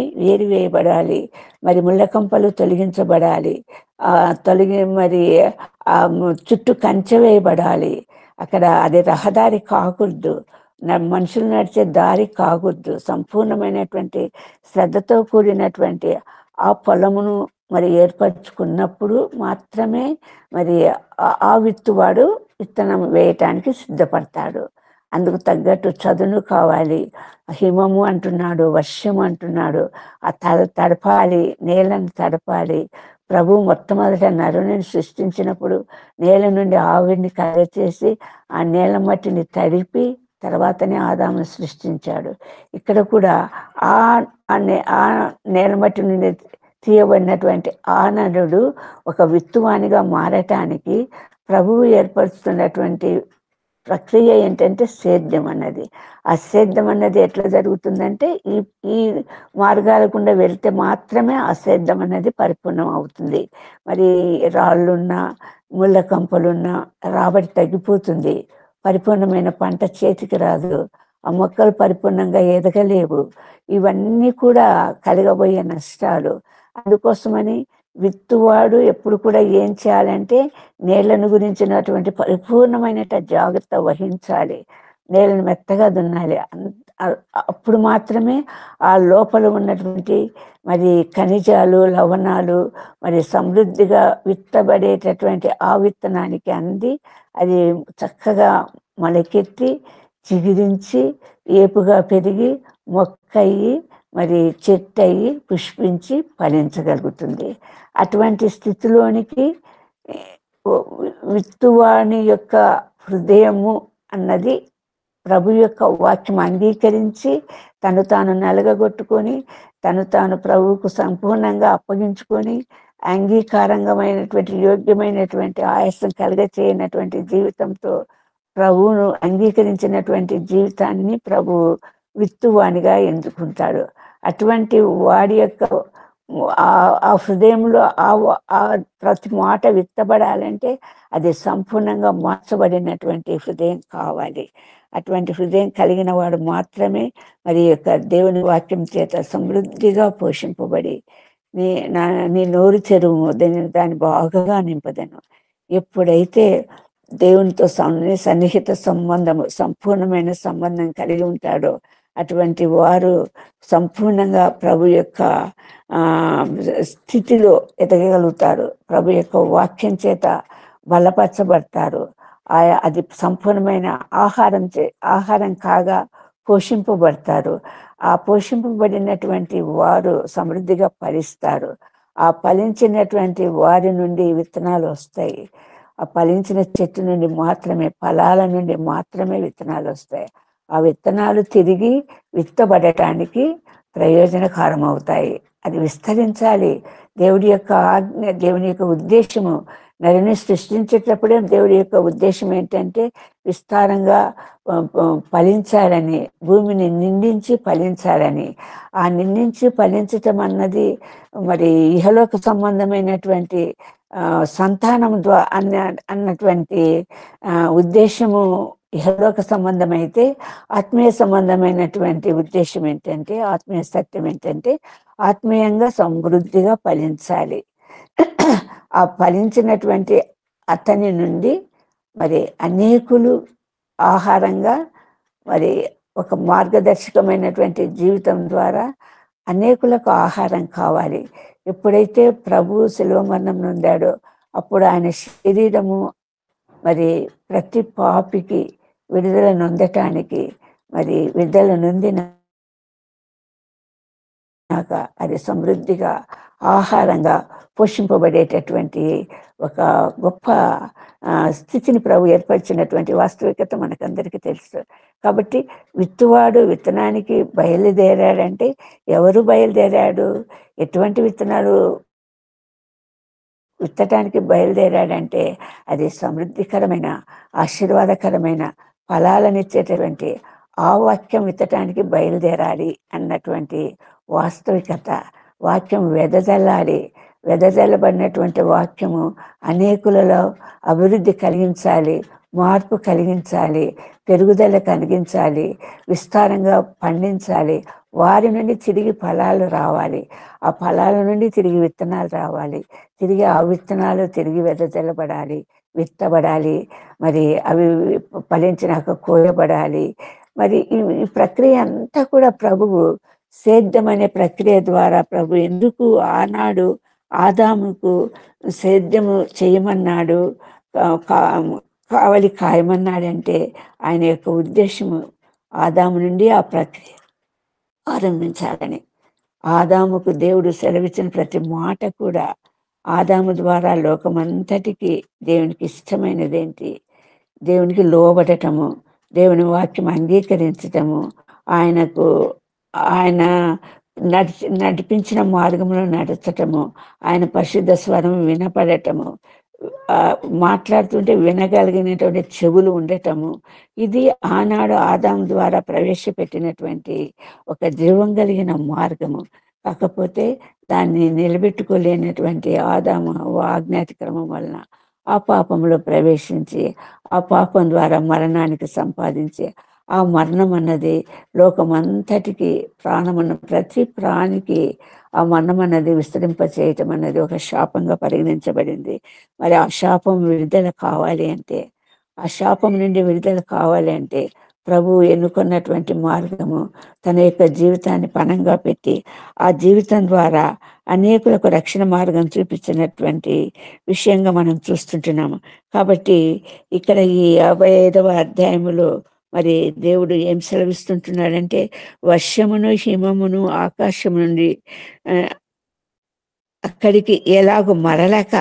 వేయబడాలి. మరి ముళ్ళకంపలు తొలగించబడాలి. మరి ఆ చుట్టూ కంచె వేయబడాలి. అక్కడ అది రహదారి కాకూడదు, మనుషులు నడిచే దారి కాకూడదు. సంపూర్ణమైనటువంటి శ్రద్ధతో కూడినటువంటి ఆ పొలమును మరి ఏర్పరచుకున్నప్పుడు మాత్రమే మరి ఆ విత్తువాడు విత్తనం వేయటానికి సిద్ధపడతాడు. అందుకు తగ్గట్టు చదును కావాలి. హిమము అంటున్నాడు, వర్షం అంటున్నాడు. ఆ తడపాలి, నేలను తడపాలి. ప్రభు మొట్టమొదట నరుని సృష్టించినప్పుడు నేల నుండి ఆవిరిని కలగచేసి ఆ నేల మట్టిని తడిపి తర్వాతనే ఆదామును సృష్టించాడు. ఇక్కడ కూడా ఆ నేల మట్టి నుండి తీయబడినటువంటి ఆ నరుడు ఒక విత్తువానిగా మారటానికి ప్రభువు ఏర్పరుస్తున్నటువంటి ప్రక్రియ ఏంటంటే సేద్యం అన్నది. ఆ సేద్యం అన్నది ఎట్లా జరుగుతుందంటే, ఈ మార్గాల గుండా వెళ్తే మాత్రమే ఆ సేద్యం అన్నది పరిపూర్ణం అవుతుంది. మరి రాళ్ళున్నా ముళ్ళ కంపలున్నా రాబడి తగ్గిపోతుంది. పరిపూర్ణమైన పంట చేతికి రాదు. ఆ మొక్కలు పరిపూర్ణంగా ఎదగలేవు. ఇవన్నీ కూడా కలగబోయే నష్టాలు. అందుకోసమని విత్తువాడు ఎప్పుడు కూడా ఏం చేయాలంటే, నేలను గురించినటువంటి పరిపూర్ణమైన జాగ్రత్త వహించాలి. నేలను మెత్తగా దున్నాలి. అప్పుడు మాత్రమే ఆ లోపల ఉన్నటువంటి మరి ఖనిజాలు లవణాలు మరి సమృద్ధిగా విత్తబడేటటువంటి ఆ విత్తనానికి అంది అది చక్కగా మొలకెత్తి చిగురించి ఏపుగా పెరిగి మొక్కయి మరి చెట్టు అయ్యి పుష్పించి ఫలించగలుగుతుంది. అటువంటి స్థితిలోనికి విత్తువాని యొక్క హృదయము అన్నది ప్రభు యొక్క వాక్యం అంగీకరించి తను తాను నలగగొట్టుకొని తను తాను ప్రభువుకు సంపూర్ణంగా అప్పగించుకొని అంగీకారంగమైనటువంటి యోగ్యమైనటువంటి ఆయాసం కలగచేయనటువంటి జీవితంతో ప్రభువును అంగీకరించినటువంటి జీవితాన్ని ప్రభు విత్తువానిగా ఎంచుకుంటాడు. అటువంటి వాడి యొక్క ఆ హృదయంలో ఆ ప్రతి మాట విత్తబడాలంటే అది సంపూర్ణంగా మార్చబడినటువంటి హృదయం కావాలి. అటువంటి హృదయం కలిగిన వాడు మాత్రమే మరి యొక్క దేవుని వాక్యం చేత సమృద్ధిగా పోషింపబడి నీ నోరు చెరువు దాన్ని బాగా నింపదను. ఎప్పుడైతే దేవునితో సన్నిహిత సంబంధము, సంపూర్ణమైన సంబంధం కలిగి ఉంటాడో అటువంటి వారు సంపూర్ణంగా ప్రభు యొక్క స్థితిలో ఎదగగలుగుతారు. ప్రభు యొక్క వాక్యం చేత బలపరచబడతారు. అది సంపూర్ణమైన ఆహారం కాగా పోషింపబడతారు. ఆ పోషింపబడినటువంటి వారు సమృద్ధిగా ఫలిస్తారు. ఆ ఫలించినటువంటి వారి నుండి విత్తనాలు వస్తాయి. ఆ ఫలించిన చెట్టు నుండి మాత్రమే, ఫలాల నుండి మాత్రమే విత్తనాలు వస్తాయి. ఆ విత్తనాలు తిరిగి విత్తబడటానికి ప్రయోజనకరం అవుతాయి. అది విస్తరించాలి. దేవుడి యొక్క ఆజ్ఞ, దేవుని యొక్క ఉద్దేశము, నరుని సృష్టించేటప్పుడే దేవుడి యొక్క ఉద్దేశం ఏంటంటే విస్తారంగా ఫలించాలని, భూమిని నిండించి ఫలించాలని. ఆ నిండించి ఫలించటం అన్నది మరి ఇహలోక సంబంధమైనటువంటి సంతానం అన్నటువంటి ఉద్దేశము ఇహలోక సంబంధం అయితే, ఆత్మీయ సంబంధమైనటువంటి ఉద్దేశం ఏంటంటే, ఆత్మీయ సత్యం ఏంటంటే ఆత్మీయంగా సమృద్ధిగా ఫలించాలి. ఆ ఫలించినటువంటి అతని నుండి మరి అనేకులు ఆహారంగా, మరి ఒక మార్గదర్శకమైనటువంటి జీవితం ద్వారా అనేకులకు ఆహారం కావాలి. ఎప్పుడైతే ప్రభు శిలువ మరణం నొందాడో అప్పుడు ఆయన శరీరము మరి ప్రతి పాపికి విడుదల నొందటానికి, మరి విడుదల నొందినాక అది సమృద్ధిగా ఆహారంగా పోషింపబడేటటువంటి ఒక గొప్ప స్థితిని ప్రభు ఏర్పరిచినటువంటి వాస్తవికత మనకందరికీ తెలుసు. కాబట్టి విత్తువాడు విత్తనానికి బయలుదేరాడంటే ఎవరు బయలుదేరాడు, ఎటువంటి విత్తనాలు విత్తటానికి బయలుదేరాడంటే అది సమృద్ధికరమైన, ఆశీర్వాదకరమైన ఫలాలనిచ్చేటటువంటి ఆ వాక్యం విత్తటానికి బయలుదేరాలి అన్నటువంటి వాస్తవికత. వాక్యం వెదజల్లాలి. వెదజల్లబడినటువంటి వాక్యము అనేకులలో అభివృద్ధి కలిగించాలి, మార్పు కలిగించాలి, పెరుగుదల కలిగించాలి, విస్తారంగా పండించాలి. వారి నుండి తిరిగి ఫలాలు రావాలి. ఆ ఫలాల నుండి తిరిగి విత్తనాలు రావాలి. తిరిగి ఆ విత్తనాలు తిరిగి వెదజల్లబడాలి, విత్తబడాలి. మరి అవి ఫలించినాక కోయబడాలి. మరి ఈ ప్రక్రియ అంతా కూడా ప్రభువు సేద్యం అనే ప్రక్రియ ద్వారా ప్రభు ఎందుకు ఆనాడు ఆదాముకు సేద్యము చేయమన్నాడు, కావలి కాయమన్నాడంటే ఆయన యొక్క ఉద్దేశము ఆదాము నుండి ఆ ప్రక్రియ ఆరంభించాలని. ఆదాముకు దేవుడు సెలవిచ్చిన ప్రతి మాట కూడా ఆదాము ద్వారా లోకమంతటికి దేవునికి ఇష్టమైనదేంటి? దేవునికి లోబడటము, దేవుని వాక్యం అంగీకరించటము, ఆయన నడిపించిన మార్గంలో నడచటము, ఆయన పరిశుద్ధ స్వరం వినపడటము, మాట్లాడుతుంటే వినగలిగినటువంటి చెవులు ఉండటము. ఇది ఆనాడు ఆదాము ద్వారా ప్రవేశపెట్టినటువంటి ఒక జీవం కలిగిన మార్గము. కాకపోతే దాన్ని నిలబెట్టుకోలేనటువంటి ఆదాము ఆజ్ఞాతిక్రమం వలన ఆ పాపంలో ప్రవేశించి ఆ పాపం ద్వారా మరణానికి సంపాదించి, ఆ మరణం అన్నది లోకమంతటికి, ప్రాణమన్న ప్రతి ప్రాణికి ఆ మరణం అన్నది విస్తరింప చేయటం అన్నది ఒక శాపంగా పరిగణించబడింది. మరి ఆ శాపం విడుదల కావాలి అంటే, ఆ శాపం నుండి విడుదల కావాలి అంటే ప్రభువు ఎన్నుకున్నటువంటి మార్గము తన యొక్క జీవితాన్ని పణంగా పెట్టి ఆ జీవితం ద్వారా అనేకులకు రక్షణ మార్గం చూపించినటువంటి విషయంగా మనం చూస్తుంటున్నాము. కాబట్టి ఇక్కడ ఈ 55వ అధ్యాయములో మరి దేవుడు ఏం సెలవిస్తుంటున్నాడంటే, వర్షమును హిమమును ఆకాశం నుండి అక్కడికి ఎలాగో మరలక,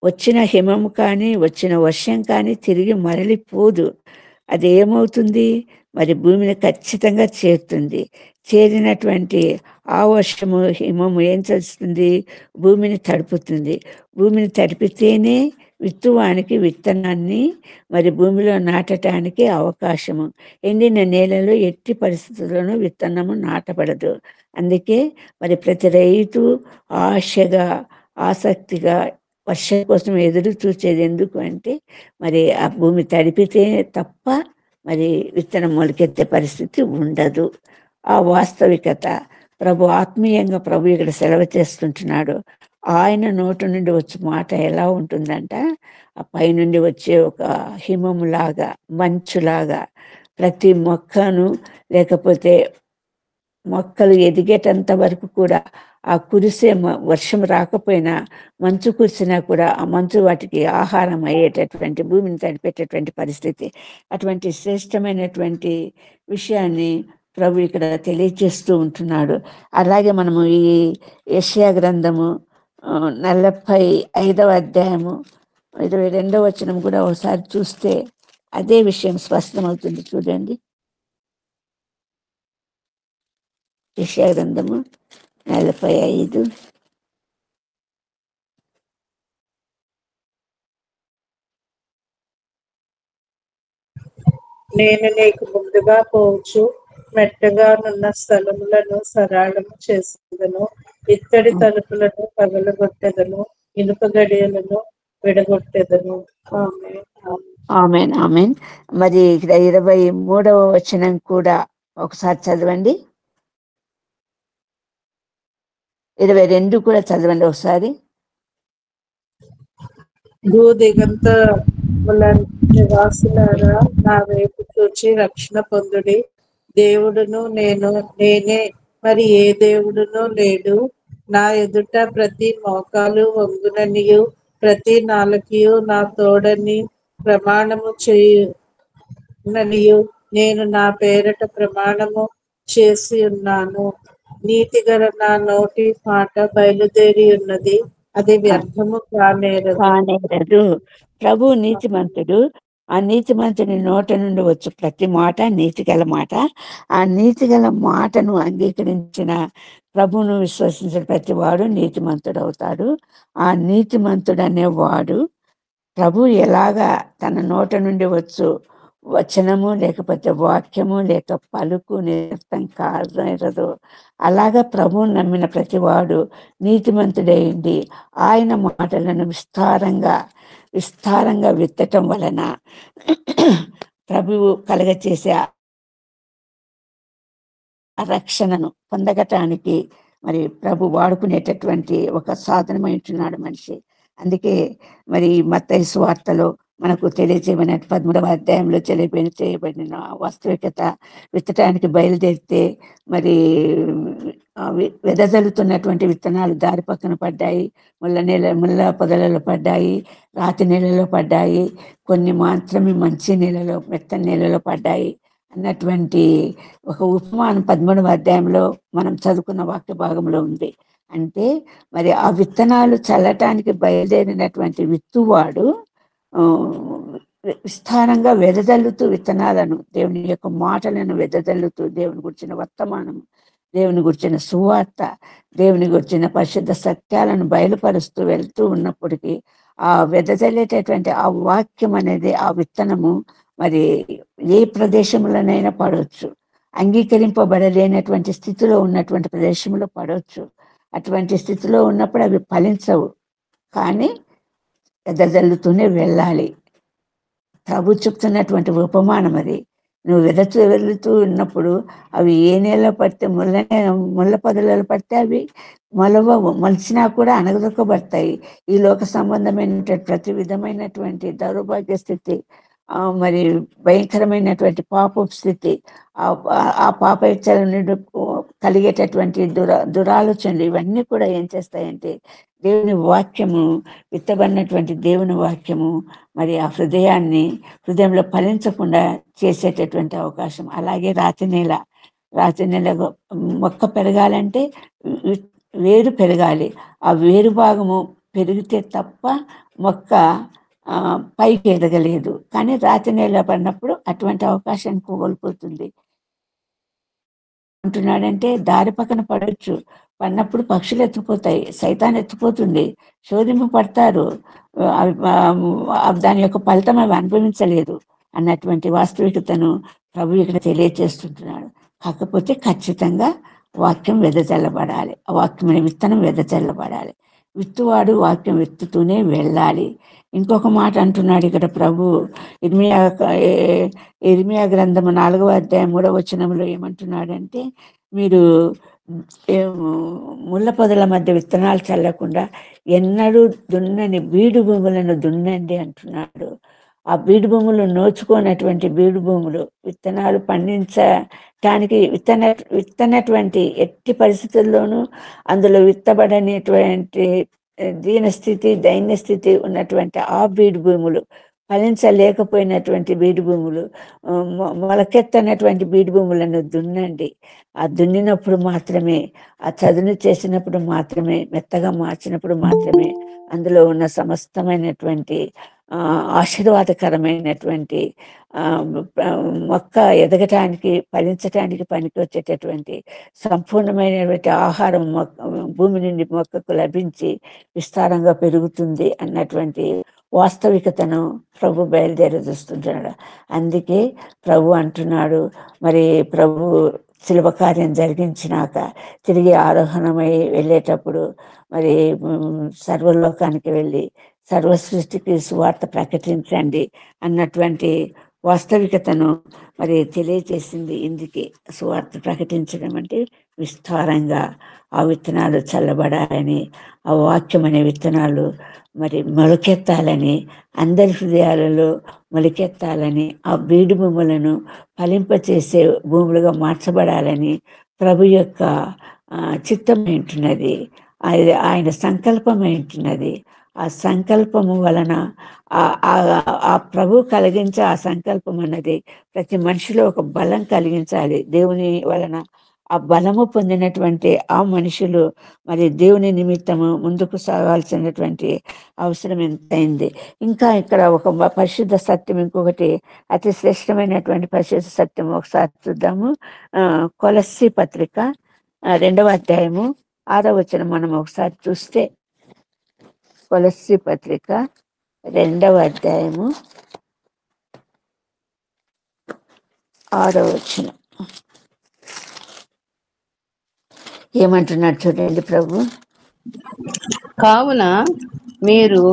వచ్చిన హిమము కానీ వచ్చిన వర్షం కానీ తిరిగి మరలిపోదు. అది ఏమవుతుంది? మరి భూమిని ఖచ్చితంగా చేరుతుంది. చేరినటువంటి ఆ వర్షము హిమము ఏం చేస్తుంది? భూమిని తడుపుతుంది. భూమిని తడిపితేనే విత్తువానికి విత్తనాన్ని మరి భూమిలో నాటడానికి అవకాశము. ఎండిన నేలలో ఎట్టి పరిస్థితుల్లోనూ విత్తనము నాటబడదు. అందుకే మరి ప్రతి రైతు ఆశగా ఆసక్తిగా వర్షం కోసం ఎదురు చూసేది ఎందుకు అంటే మరి ఆ భూమి తడిపితే తప్ప మరి విత్తనం మొలకెత్తే పరిస్థితి ఉండదు. ఆ వాస్తవికత ఆత్మీయంగా ప్రభు ఇక్కడ సెలవు చేస్తుంటున్నాడు. ఆయన నోటి నుండి వచ్చే మాట ఎలా ఉంటుందంట, ఆ పైనుండి వచ్చే ఒక హిమములాగా మంచులాగా ప్రతి మొక్కను, లేకపోతే మొక్కలు ఎదిగేటంత వరకు కూడా ఆ కురిసే వర్షం రాకపోయినా మంచు కురిసినా కూడా ఆ మంచు వాటికి ఆహారం అయ్యేటటువంటి భూమిని తడిపేటటువంటి పరిస్థితి. అటువంటి శ్రేష్టమైనటువంటి విషయాన్ని ప్రభు ఇక్కడ తెలియజేస్తూ ఉంటున్నాడు. అలాగే మనము ఈ యెషయా గ్రంథము 45వ అధ్యాయము 22వ వచనం కూడా ఒకసారి చూస్తే అదే విషయం స్పష్టమవుతుంది. చూడండి, యెషయా గ్రంథము 45. నేను నీకు ముందుగా పోవచ్చు, మెట్టగా నున్న స్థలములను సరళము చేసేదను, ఇత్తడి తలుపులను పగలగొట్టెదను, ఇనుప గడియలను విడగొట్టెదను. ఆమేన్. ఆమేన్, ఆమేన్. మరి ఇక్కడ 23వ వచనం కూడా ఒకసారి చదవండి. 22 కూడా చదవండి ఒకసారి. భూ దిగంతముల నివాసులారా, నా వైపు చూచి రక్షణ పొందుడి. దేవుడును నేనే, మరి ఏ దేవుడునూ లేడు. నా ఎదుట ప్రతి మోకాలు వంగుననియు ప్రతి నాలుకయు నా తోడని ప్రమాణము చేయుననియు నేను నా పేరట ప్రమాణము చేసి ఉన్నాను. నీతిగల నా నోటి మాట బయలుదేరి ఉన్నది, అది వ్యర్థము కానేరదు. ప్రభు నీతిమంతుడు. ఆ నీతిమంతుని నోట నుండి వచ్చు ప్రతి మాట నీతిగల మాట. ఆ నీతిగల మాటను అంగీకరించిన ప్రభువును విశ్వసించిన ప్రతి వాడు నీతిమంతుడు అవుతాడు. ఆ నీతిమంతుడు అనేవాడు ప్రభు ఎలాగా తన నోట నుండి వచ్చు వచనము లేకపోతే వాక్యము లేక పలుకు నిరర్థం కాదు, అలాగా ప్రభువును నమ్మిన ప్రతివాడు నీతిమంతుడైంది ఆయన మాటలను విస్తారంగా విత్తటం వలన ప్రభువు కలగచేసే ఆ రక్షణను పొందగటానికి మరి ప్రభు వాడుకునేటటువంటి ఒక సాధనమైంటున్నాడు మనిషి. అందుకే మరి మత్తయి సువార్తలో మనకు తెలియజేయబడిన 13వ అధ్యాయంలో చేయబడిన వాస్తవికత, విత్తటానికి బయలుదేరితే మరి వెదజల్లుతున్నటువంటి విత్తనాలు దారి పక్కన పడ్డాయి, ముళ్ళ పొదలలో పడ్డాయి, రాతి నీళ్ళలో పడ్డాయి, కొన్ని మాత్రమే మంచి నీళ్ళలో మెత్తని నీళ్ళలో పడ్డాయి అన్నటువంటి ఒక ఉపమానం 13వ అధ్యాయంలో మనం చదువుకున్న వాక్య భాగంలో ఉంది. అంటే మరి ఆ విత్తనాలు చల్లటానికి బయలుదేరినటువంటి విత్తువాడు విస్తారంగా వెదజల్లుతూ విత్తనాలను, దేవుని యొక్క మాటలను వెదజల్లుతూ దేవుని గురించిన వర్తమానం, దేవుని గురించిన సువార్త, దేవుని గురించిన పరిశుద్ధ సత్యాలను బయలుపరుస్తూ వెళ్తూ ఉన్నప్పటికీ ఆ వెదజల్లేటటువంటి ఆ వాక్యం అనేది, ఆ విత్తనము మరి ఏ ప్రదేశంలోనైనా పడవచ్చు, అంగీకరింపబడలేనటువంటి స్థితిలో ఉన్నటువంటి ప్రదేశంలో పడవచ్చు. అటువంటి స్థితిలో ఉన్నప్పుడు అవి ఫలించవు, కానీ వెదజల్లుతూనే వెళ్ళాలి. ప్రభు చెప్తున్నటువంటి ఉపమానం అది. నువ్వు వెదజల్లుతూ ఉన్నప్పుడు అవి ఏ నేలలో పడితే ముళ్ళ పొదలలో పడితే అవి మొలిచినా కూడా అణగదొక్కబడతాయి. ఈ లోక సంబంధమైనటువంటి ప్రతి విధమైనటువంటి దౌర్భాగ్య స్థితి, మరి భయంకరమైనటువంటి పాప స్థితి, ఆ పాప ఇచ్చల నుండి కలిగేటటువంటి దురాలోచనలు ఇవన్నీ కూడా ఏం చేస్తాయంటే దేవుని వాక్యము, విత్తబడినటువంటి దేవుని వాక్యము మరి ఆ హృదయంలో ఫలించకుండా చేసేటటువంటి అవకాశం. అలాగే రాతి నేల మొక్క పెరగాలంటే వేరు పెరగాలి. ఆ వేరు భాగము పెరిగితే తప్ప మొక్క పైకి ఎదగలేదు. కానీ రాతి నేల పడినప్పుడు అటువంటి అవకాశాన్ని కోల్పోతుంది. ఏమంటున్నాడంటే దారి పక్కన పడవచ్చు, పడినప్పుడు పక్షులు ఎత్తుకుపోతాయి, సైతాన్ ఎత్తుకుపోతుంది, శోధింపు పడతారు, దాని యొక్క ఫలితం అవి అనుభవించలేదు అన్నటువంటి వాస్తవికతను ప్రభు ఇక్కడ తెలియజేస్తుంటున్నాడు. కాకపోతే ఖచ్చితంగా వాక్యం వెదజల్లబడాలి, ఆ వాక్యం అనే విత్తనం వెదజల్లబడాలి. విత్తువాడు వాక్యం విత్తుతూనే వెళ్ళాలి. ఇంకొక మాట అంటున్నాడు ఇక్కడ ప్రభు, ఇర్మియా గ్రంథము 4వ అధ్యాయం 3వ వచనంలో ఏమంటున్నాడంటే, మీరు ముళ్ళ పొదల మధ్య విత్తనాలు చల్లకుండా ఎన్నడూ దున్నని బీడు భూములను దున్నండి అంటున్నాడు. ఆ బీడు భూములు నోచుకోనటువంటి బీడు భూములు, విత్తనాలు పండించటానికి విత్తనటువంటి ఎట్టి పరిస్థితుల్లోనూ అందులో విత్తబడనేటువంటి దీనస్థితి దైన్యస్థితి ఉన్నటువంటి ఆ బీడు భూములు, ఫలించలేకపోయినటువంటి బీడు భూములు, మొలకెత్తనటువంటి బీడు భూములను దున్నండి. ఆ దున్నినప్పుడు మాత్రమే, ఆ చదును చేసినప్పుడు మాత్రమే, మెత్తగా మార్చినప్పుడు మాత్రమే అందులో ఉన్న సమస్తమైనటువంటి ఆశీర్వాదకరమైనటువంటి మొక్క ఎదగటానికి ఫలించటానికి పనికి వచ్చేటటువంటి సంపూర్ణమైనటువంటి ఆహారం భూమి నుండి మొక్కకు లభించి విస్తారంగా పెరుగుతుంది అన్నటువంటి వాస్తవికతను ప్రభు బయలుదేరి చూస్తుంటున్నాడు. అందుకే ప్రభు అంటున్నాడు, మరి ప్రభు శిలువ కార్యం జరిగించినాక తిరిగి ఆరోహణమై వెళ్ళేటప్పుడు మరి సర్వలోకానికి వెళ్ళి సర్వ సృష్టికి సువార్త ప్రకటించండి అన్నటువంటి వాస్తవికతను మరి తెలియజేసింది. ఇందుకే సువార్త ప్రకటించడం అంటే విస్తారంగా ఆ విత్తనాలు చల్లబడాలని, ఆ వాక్యం అనే విత్తనాలు మరి మొలకెత్తాలని, అందరి హృదయాలలో మొలకెత్తాలని, ఆ బీడు భూములను ఫలింపచేసే భూములుగా మార్చబడాలని ప్రభు యొక్క చిత్తమైంటున్నది, ఆయన సంకల్పమైంటున్నది. ఆ సంకల్పము వలన ఆ ప్రభు కలిగించే ఆ సంకల్పం అన్నది ప్రతి మనిషిలో ఒక బలం కలిగించాలి. దేవుని వలన ఆ బలము పొందినటువంటి ఆ మనుషులు మరి దేవుని నిమిత్తము ముందుకు సాగాల్సినటువంటి అవసరం ఎంతైంది. ఇంకా ఇక్కడ ఒక పరిశుద్ధ సత్యం, ఇంకొకటి అతి శ్రేష్టమైనటువంటి పరిశుద్ధ సత్యం ఒకసారి చూద్దాము. కొలస్సీ పత్రిక 2వ అధ్యాయము 6వ వచనం మనం ఒకసారి చూస్తే, కొలస్సీ పత్రిక 2వ అధ్యాయము 6వ వచనం ఏమంటున్నాడు చూడండి ప్రభు. కావున మీరు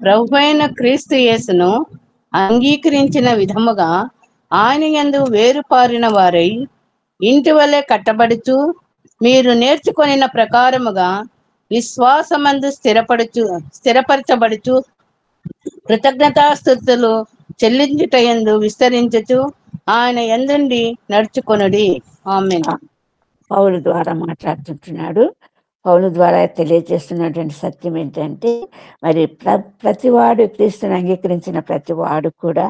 ప్రభు అయిన క్రీస్తు యేసును అంగీకరించిన విధముగా ఆయన యందు వేరుపారిన వారై ఇంటి వలె కట్టబడుచు, మీరు నేర్చుకొనిన ప్రకారముగా విశ్వాసమందు స్థిరపరచబడుచు, కృతజ్ఞతాస్తుతులు చెల్లించుటయందు విస్తరించుచు ఆయన యందుండి నడుచుకొనుడి. ఆమేన్. పౌలు ద్వారా మాట్లాడుతుంటున్నాడు. పౌలు ద్వారా తెలియజేస్తున్నటువంటి సత్యం ఏంటంటే, మరి ప్రతివాడు క్రీస్తుని అంగీకరించిన ప్రతివాడు కూడా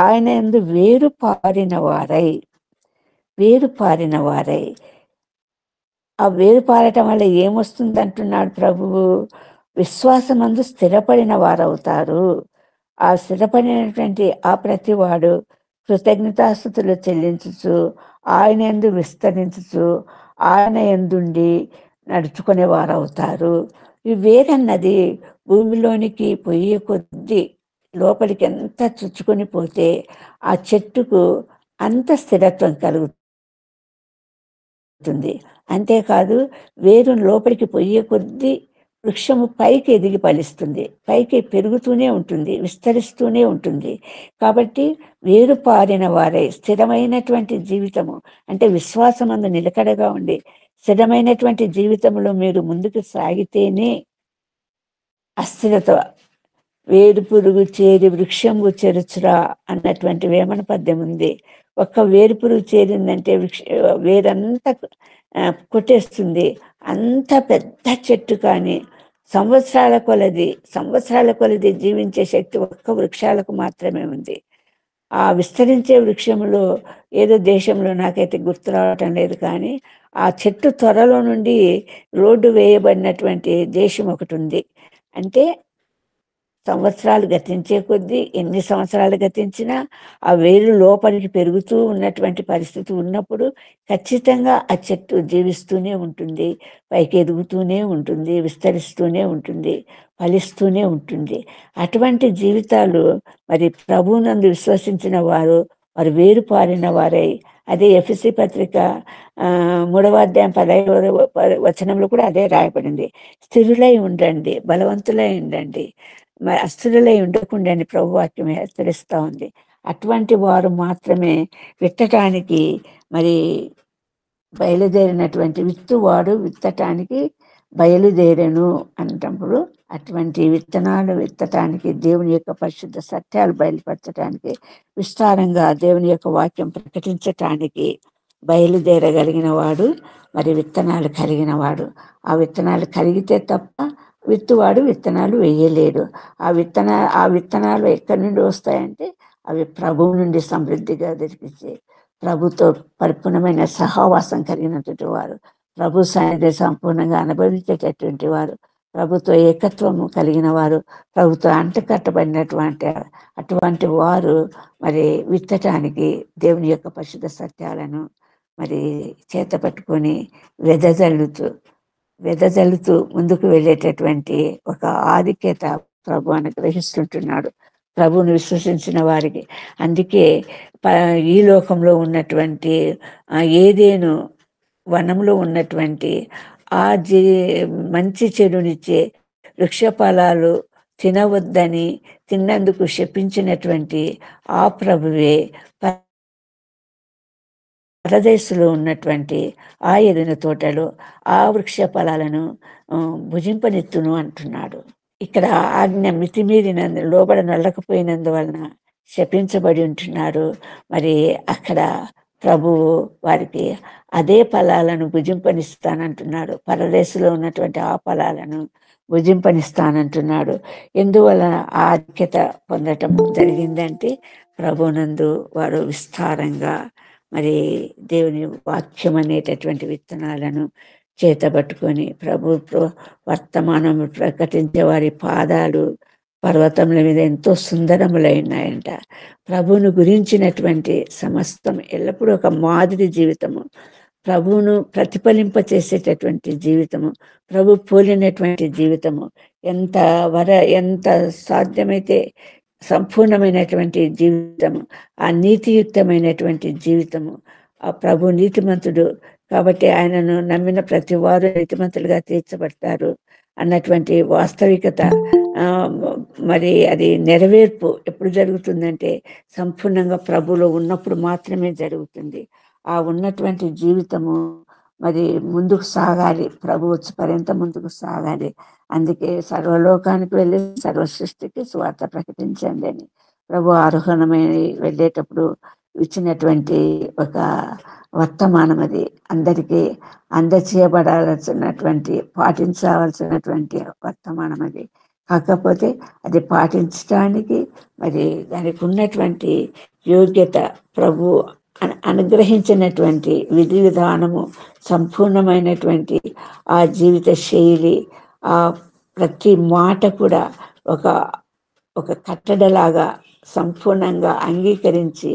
ఆయన యందు వేరుపారిన వారై ఆ వేరుపారటం వల్ల ఏమొస్తుంది అంటున్నాడు ప్రభువు. విశ్వాసమందు స్థిరపడిన వారవుతారు. ఆ స్థిరపడినటువంటి ఆ ప్రతివాడు కృతజ్ఞతాస్తుతులు చెల్లించుచు, ఆయన యందు విస్తరించుచు, ఆయన యందుండి నడుచుకునే వారవుతారు. ఈ వేరన్నది భూమిలోనికి పోయే కొద్దీ లోపలికి ఎంత చుచ్చుకొని పోతే ఆ చెట్టుకు అంత స్థిరత్వం కలుగుతుంది. అంతేకాదు, వేరు లోపలికి పోయే కొద్దీ వృక్షము పైకి ఎదిగి ఫలిస్తుంది, పైకి పెరుగుతూనే ఉంటుంది, విస్తరిస్తూనే ఉంటుంది. కాబట్టి వేరు పారిన వారై స్థిరమైనటువంటి జీవితము అంటే విశ్వాసమందు నిలకడగా ఉండి స్థిరమైనటువంటి జీవితంలో మీరు ముందుకు సాగితేనే అస్థిరత, వేరు పురుగు చేరి వృక్షము చెరుచురా అన్నటువంటి వేమన పద్యం ఉంది. ఒక్క వేరు పురుగు చేరిందంటే వేరంతా కొట్టేస్తుంది. అంత పెద్ద చెట్టు కానీ సంవత్సరాల కొలది జీవించే శక్తి ఒక్క వృక్షాలకు మాత్రమే ఉంది. ఆ విస్తరించే వృక్షంలో ఏదో దేశంలో నాకైతే గుర్తు రావటం లేదు, కానీ ఆ చెట్టు త్వరలో నుండి రోడ్డు వేయబడినటువంటి దేశం ఒకటి ఉంది. అంటే సంవత్సరాలు గతించే కొద్దీ ఎన్ని సంవత్సరాలు గతించినా ఆ వేరు లోపలికి పెరుగుతూ ఉన్నటువంటి పరిస్థితి ఉన్నప్పుడు ఖచ్చితంగా ఆ చెట్టు జీవిస్తూనే ఉంటుంది, పైకి ఎదుగుతూనే ఉంటుంది, విస్తరిస్తూనే ఉంటుంది, ఫలిస్తూనే ఉంటుంది. అటువంటి జీవితాలు మరి ప్రభువునందు విశ్వసించిన వారు వేరు పారిన వారై, అదే ఎఫెసీ పత్రిక 3వ అధ్యాయం 15వ వచనంలో కూడా అదే రాయబడింది. స్థిరులై ఉండండి, బలవంతులై ఉండండి, మరి అస్థిరులై ఉండకుండా ప్రభు వాక్యం హెచ్చరిస్తూ ఉంది. అటువంటి వారు మాత్రమే విత్తటానికి మరి బయలుదేరినటువంటి విత్తువాడు విత్తటానికి బయలుదేరను అన్నప్పుడు అటువంటి విత్తనాలు విత్తటానికి, దేవుని యొక్క పరిశుద్ధ సత్యాలు బయలుపరచడానికి, విస్తారంగా దేవుని యొక్క వాక్యం ప్రకటించటానికి బయలుదేరగలిగిన వాడు మరి విత్తనాలు కలిగిన వాడు. ఆ విత్తనాలు కలిగితే తప్ప విత్తువాడు విత్తనాలు వేయలేడు. ఆ విత్తనాలు ఎక్కడి నుండి వస్తాయంటే అవి ప్రభువు నుండి సమృద్ధిగా దొరికించే, ప్రభుతో పరిపూర్ణమైన సహవాసం కలిగినటువంటి వారు, ప్రభు సన్నిధి సంపూర్ణంగా అనుభవించేటటువంటి వారు, ప్రభుతో ఏకత్వము కలిగిన వారు, ప్రభుతో అటువంటి వారు మరి విత్తటానికి దేవుని యొక్క పరిశుద్ధ సత్యాలను మరి చేత పట్టుకొని వెదజల్లుతూ ముందుకు వెళ్ళేటటువంటి ఒక ఆధిక్యత ప్రభు అనుగ్రహిస్తుంటున్నాడు ప్రభువును విశ్వసించిన వారికి. అందుకే ఈ లోకంలో ఉన్నటువంటి ఏదేను వనంలో ఉన్నటువంటి ఆ మంచి చెడునిచ్చే వృక్ష ఫలాలు తినవద్దని తిన్నందుకు శపించినటువంటి ఆ ప్రభువే పరదేశంలో ఉన్నటువంటి ఆ ఎదిన తోటలో ఆ వృక్ష ఫలాలను భుజింపనెత్తును అంటున్నాడు. ఇక్కడ ఆజ్ఞ మితిమీరినందు లోబడ నల్లకపోయినందువలన శపించబడి ఉంటున్నారు. మరి అక్కడ ప్రభువు వారికి అదే ఫలాలను భుజింపనిస్తానంటున్నాడు. పరదేశంలో ఉన్నటువంటి ఆ ఫలాలను భుజింపనిస్తానంటున్నాడు. ఎందువలన ఆ ఆధిక్యత పొందటం జరిగిందంటే ప్రభునందు వారు విస్తారంగా మరి దేవుని వాక్యం అనేటటువంటి విత్తనాలను చేతబట్టుకొని ప్రభు వర్తమానం ప్రకటించే వారి పాదాలు పర్వతముల మీద ఎంతో సుందరములై ఉన్నాయంట. ప్రభువును గురించినటువంటి సమస్తం ఎల్లప్పుడూ ఒక మాదిరి జీవితము, ప్రభువును ప్రతిఫలింప చేసేటటువంటి జీవితము, ప్రభు పోలినటువంటి జీవితము, ఎంత సాధ్యమైతే సంపూర్ణమైనటువంటి జీవితము, ఆ నీతియుక్తమైనటువంటి జీవితము. ఆ ప్రభు నీతిమంతుడు కాబట్టి ఆయనను నమ్మిన ప్రతి వారు నీతిమంతులుగా తీర్చబడతారు అన్నటువంటి వాస్తవికత మరి అది నెరవేర్పు ఎప్పుడు జరుగుతుందంటే సంపూర్ణంగా ప్రభులో ఉన్నప్పుడు మాత్రమే జరుగుతుంది. ఆ ఉన్నటువంటి జీవితము మరి ముందుకు సాగాలి, ప్రభు వచ్చి పర్యంత ముందుకు సాగాలి. అందుకే సర్వలోకానికి వెళ్ళి సర్వ సృష్టికి సువార్త ప్రకటించండి అని ప్రభు ఆరోహణమై వెళ్ళేటప్పుడు ఇచ్చినటువంటి ఒక వర్తమానం. అది అందరికీ అందచేయబడాల్సినటువంటి పాటించవలసినటువంటి వర్తమానం అది. కాకపోతే అది పాటించడానికి మరి దానికి ఉన్నటువంటి యోగ్యత, ప్రభు అనుగ్రహించినటువంటి విధి విధానము, సంపూర్ణమైనటువంటి ఆ జీవిత శైలి, ఆ ప్రతి మాట కూడా ఒక కట్టడలాగా సంపూర్ణంగా అంగీకరించి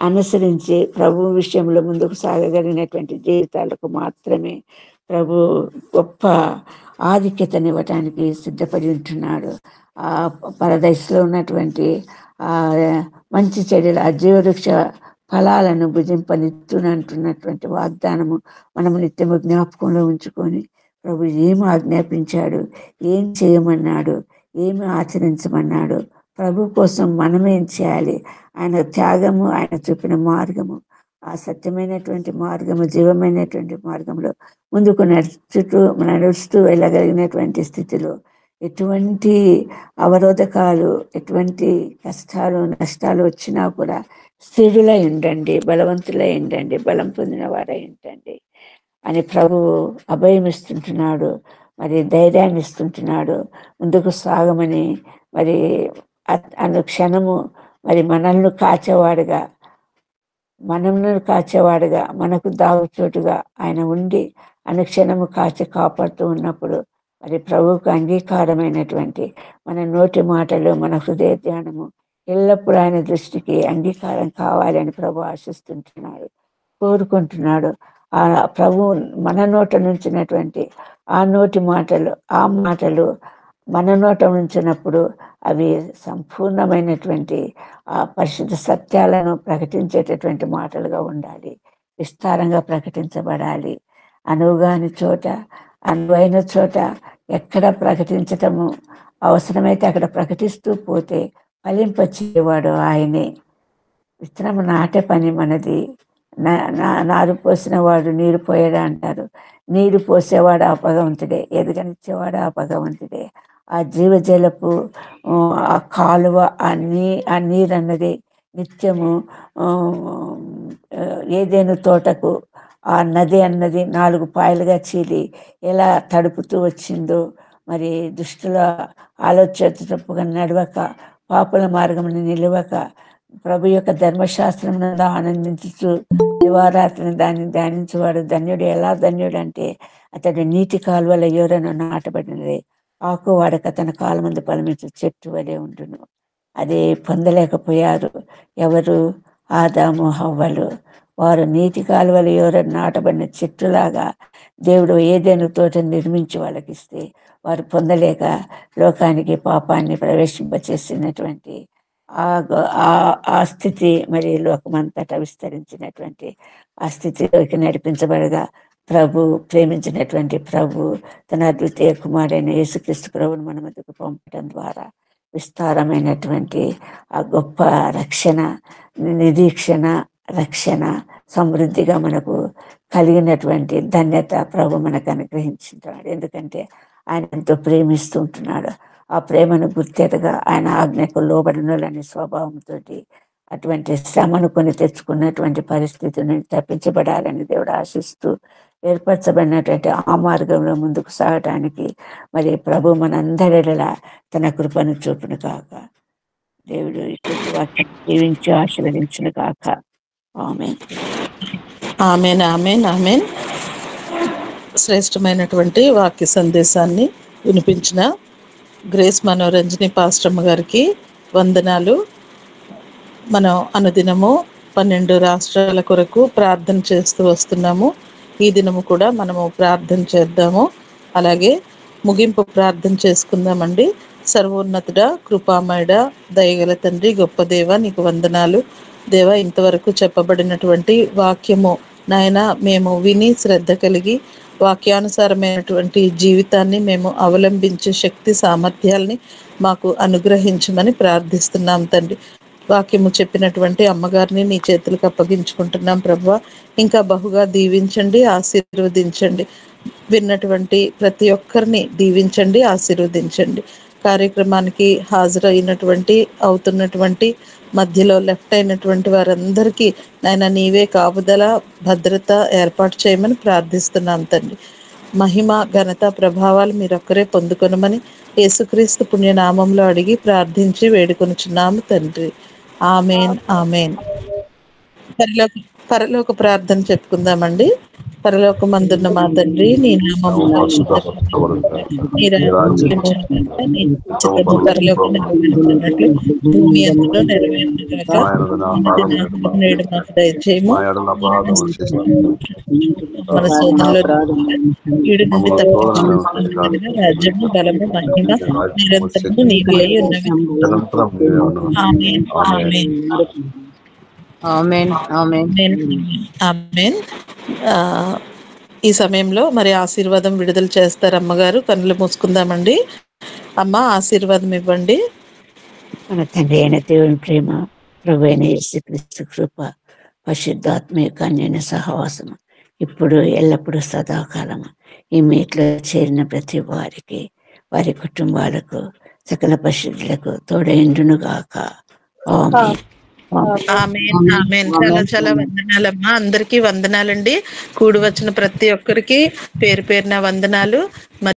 అనుసరించి ప్రభు విషయంలో ముందుకు సాగగలిగినటువంటి జీవితాలకు మాత్రమే ప్రభు గొప్ప ఆధిక్యతనివ్వటానికి సిద్ధపడి ఉంటున్నాడు. ఆ పరదేశంలో ఉన్నటువంటి ఆ మంచి చెడుల జీవవృక్ష ఫలాలను భుజింపనిత్తునంటున్నటువంటి వాగ్దానము మనము నిత్యము జ్ఞాపకంలో ఉంచుకొని ప్రభు ఏమి ఆజ్ఞాపించాడు, ఏం చేయమన్నాడు, ఏమి ఆచరించమన్నాడు, ప్రభు కోసం మనమేం చేయాలి, ఆయన త్యాగము, ఆయన చూపిన మార్గము, ఆ సత్యమైనటువంటి మార్గము, జీవమైనటువంటి మార్గంలో ముందుకు నడుస్తూ వెళ్ళగలిగినటువంటి స్థితిలో ఎటువంటి అవరోధకాలు, ఎటువంటి కష్టాలు నష్టాలు వచ్చినా కూడా స్థిరులై ఉండండి, బలవంతులై ఉండండి, బలం పొందిన వారై ఉండండి అని ప్రభు అభయం ఇస్తుంటున్నాడు. మరి ధైర్యాన్ని ఇస్తుంటున్నాడు ముందుకు సాగమని. మరి అనుక్షణము మరి మనల్ని కాచేవాడుగా, మనకు దాగుచోటుగా ఆయన ఉండి అనుక్షణము కాపాడుతూ ఉన్నప్పుడు మరి ప్రభువుకు అంగీకారమైనటువంటి మన నోటి మాటలు, మన హృదయ ధ్యానము ఎల్లప్పుడూ ఆయన దృష్టికి అంగీకారం కావాలని ప్రభు ఆశిస్తుంటున్నాడు, కోరుకుంటున్నాడు. ఆ ప్రభు మన నోట నుంచినటువంటి ఆ నోటి మాటలు, ఆ మాటలు మన నోట ఉంచినప్పుడు అవి సంపూర్ణమైనటువంటి ఆ పరిశుద్ధ సత్యాలను ప్రకటించేటటువంటి మాటలుగా ఉండాలి, విస్తారంగా ప్రకటించబడాలి. అనువుగాని చోట, అనువైన చోట ఎక్కడ ప్రకటించటము అవసరమైతే అక్కడ ప్రకటిస్తూ పోతే ఫలింపచేవాడు ఆయనే. విత్తనము నాటే పని మనది. నారు పోసిన వాడు నీరు పోయాడు అంటారు. నీరు పోసేవాడు ఆ భగవంతుడే, ఎదగనిచ్చేవాడు ఆ భగవంతుడే. ఆ జీవజలపు ఆ కాలువ, ఆ నీరు అన్నది నిత్యము ఏదేను తోటకు ఆ నది అన్నది 4 పాయలుగా చీలి ఎలా తడుపుతూ వచ్చిందో, మరి దుష్టుల ఆలోచనగా నడవక, పాపుల మార్గమును నిలవక, ప్రభు యొక్క ధర్మశాస్త్రం ఆనందించుతూ దివారాత్రిని దాన్ని ధ్యానించేవాడు ధన్యుడు. ఎలా ధన్యుడు అంటే అతడు నీటి కాలువల యోరను నాటబడినది, ఆకు వాడక తన కాలు ముందు ఫలమిచ్చే చెట్టు వలె ఉండును. అది పొందలేకపోయారు ఎవరు? ఆదాము హవ్వలు. వారు నీటి కాలువల యోరను నాటబడిన చెట్టులాగా దేవుడు ఏదైనా తోట నిర్మించి వాళ్ళకి ఇస్తే వారు పొందలేక లోకానికి పాపాన్ని ప్రవేశింపచేసినటువంటి ఆ స్థితి మరి లోకమంతటా విస్తరించినటువంటి ఆ స్థితిలోకి నడిపించబడగా ప్రభు ప్రేమించినటువంటి ప్రభు తన అద్వితీయ కుమారుడైన యేసుక్రీస్తు ప్రభువును మన మధ్యకు పంపడం ద్వారా విస్తారమైనటువంటి ఆ గొప్ప రక్షణ, నిరీక్షణ, రక్షణ సమృద్ధిగా మనకు కలిగినటువంటి ధన్యత ప్రభు మనకు అనుగ్రహించుంటున్నాడు. ఎందుకంటే ఆయన ఎంతో ప్రేమిస్తూ ఉంటున్నాడు. ఆ ప్రేమను గుర్తెరగా ఆయన ఆజ్ఞకు లోబడినోళ్ళని స్వభావంతో అటువంటి శ్రమను కొని తెచ్చుకున్నటువంటి పరిస్థితిని తప్పించబడాలని దేవుడు ఆశిస్తూ ఏర్పరచబడినటువంటి ఆ మార్గంలో ముందుకు సాగటానికి మరి ప్రభు మనందరిలా తన కృపను చూపును కాక. దేవుడు ఇటువంటి వాక్యం జీవించి ఆశీర్వదించును కాక. ఆమేన్. ఆమేన్. ఆమేన్. ఆమేన్. శ్రేష్టమైనటువంటి వాక్య సందేశాన్ని వినిపించిన గ్రేస్ మనోరంజని పాస్టమ్మ గారికి వందనాలు. మనం అనుదినము 12 రాష్ట్రాల కొరకు ప్రార్థన చేస్తూ వస్తున్నాము. ఈ దినము కూడా మనము ప్రార్థన చేద్దాము. అలాగే ముగింపు ప్రార్థన చేసుకుందామండి. సర్వోన్నతుడ, కృపామయుడ, దయగల తండ్రి, గొప్ప దేవ, నీకు వందనాలు. దేవ, ఇంతవరకు చెప్పబడినటువంటి వాక్యము నాయన మేము విని శ్రద్ధ కలిగి వాక్యానుసారమైనటువంటి జీవితాన్ని మేము అవలంబించే శక్తి సామర్థ్యాల్ని మాకు అనుగ్రహించమని ప్రార్థిస్తున్నాం తండ్రి. వాక్యము చెప్పినటువంటి అమ్మగారిని నీ చేతులకు అప్పగించుకుంటున్నాం ప్రభువా. ఇంకా బహుగా దీవించండి, ఆశీర్వదించండి. విన్నటువంటి ప్రతి ఒక్కరిని దీవించండి, ఆశీర్వదించండి. కార్యక్రమానికి హాజరైనటువంటి అవుతున్నటువంటి మధ్యలో లెఫ్ట్ అయినటువంటి వారందరికీ నాయన నీవే కాపుదల, భద్రత ఏర్పాటు చేయమని ప్రార్థిస్తున్నాం తండ్రి. మహిమ, ఘనత, ప్రభావాలు మీరొక్కరే పొందుకొనమని యేసుక్రీస్తు పుణ్యనామంలో అడిగి ప్రార్థించి వేడుకొనుచున్నాము తండ్రి. ఆమేన్. ఆమేన్. పరలోక ప్రార్థన చెప్పుకుందామండి. పరలోకమందున్న మా తండ్రి, నీ నామము పరిశుద్ధపరచబడును, భూమి అందులో నెరవేరునుగాక. నేడు మాకు దయచేయము. మన సోదరుల వీడి నుండి తప్పించుకుని రాజ్యము, బలము, మహిమ నిరంతరము నీవే ఉన్నవి. ఆమేన్. ఆమేన్. ఆమేన్. ఆమేన్. ఆమేన్. ఈ సమయంలో మరి ఆశీర్వాదం విడుదల చేస్తారు అమ్మగారు. కన్నులు మూసుకుందామండి. అమ్మ, ఆశీర్వాదం ఇవ్వండి. మన తండ్రి అయిన దేవుని ప్రేమ, ప్రభు అయిన యేసుక్రీస్తు కృప, పరిశుద్ధాత్మ యొక్క అన్యోన్య సహవాసము ఇప్పుడు ఎల్లప్పుడూ సదాకాలము ఈ మీట్లో చేరిన ప్రతి వారికి, వారి కుటుంబాలకు, సకల పరిశుద్ధులకు తోడైండును గాక. ఆమేన్. ఆమేన్. ఆమేన్. చాలా చాలా వందనాలమ్మా. అందరికీ వందనాలండి. కూడి వచ్చిన ప్రతి ఒక్కరికి పేరు పేరున వందనాలు.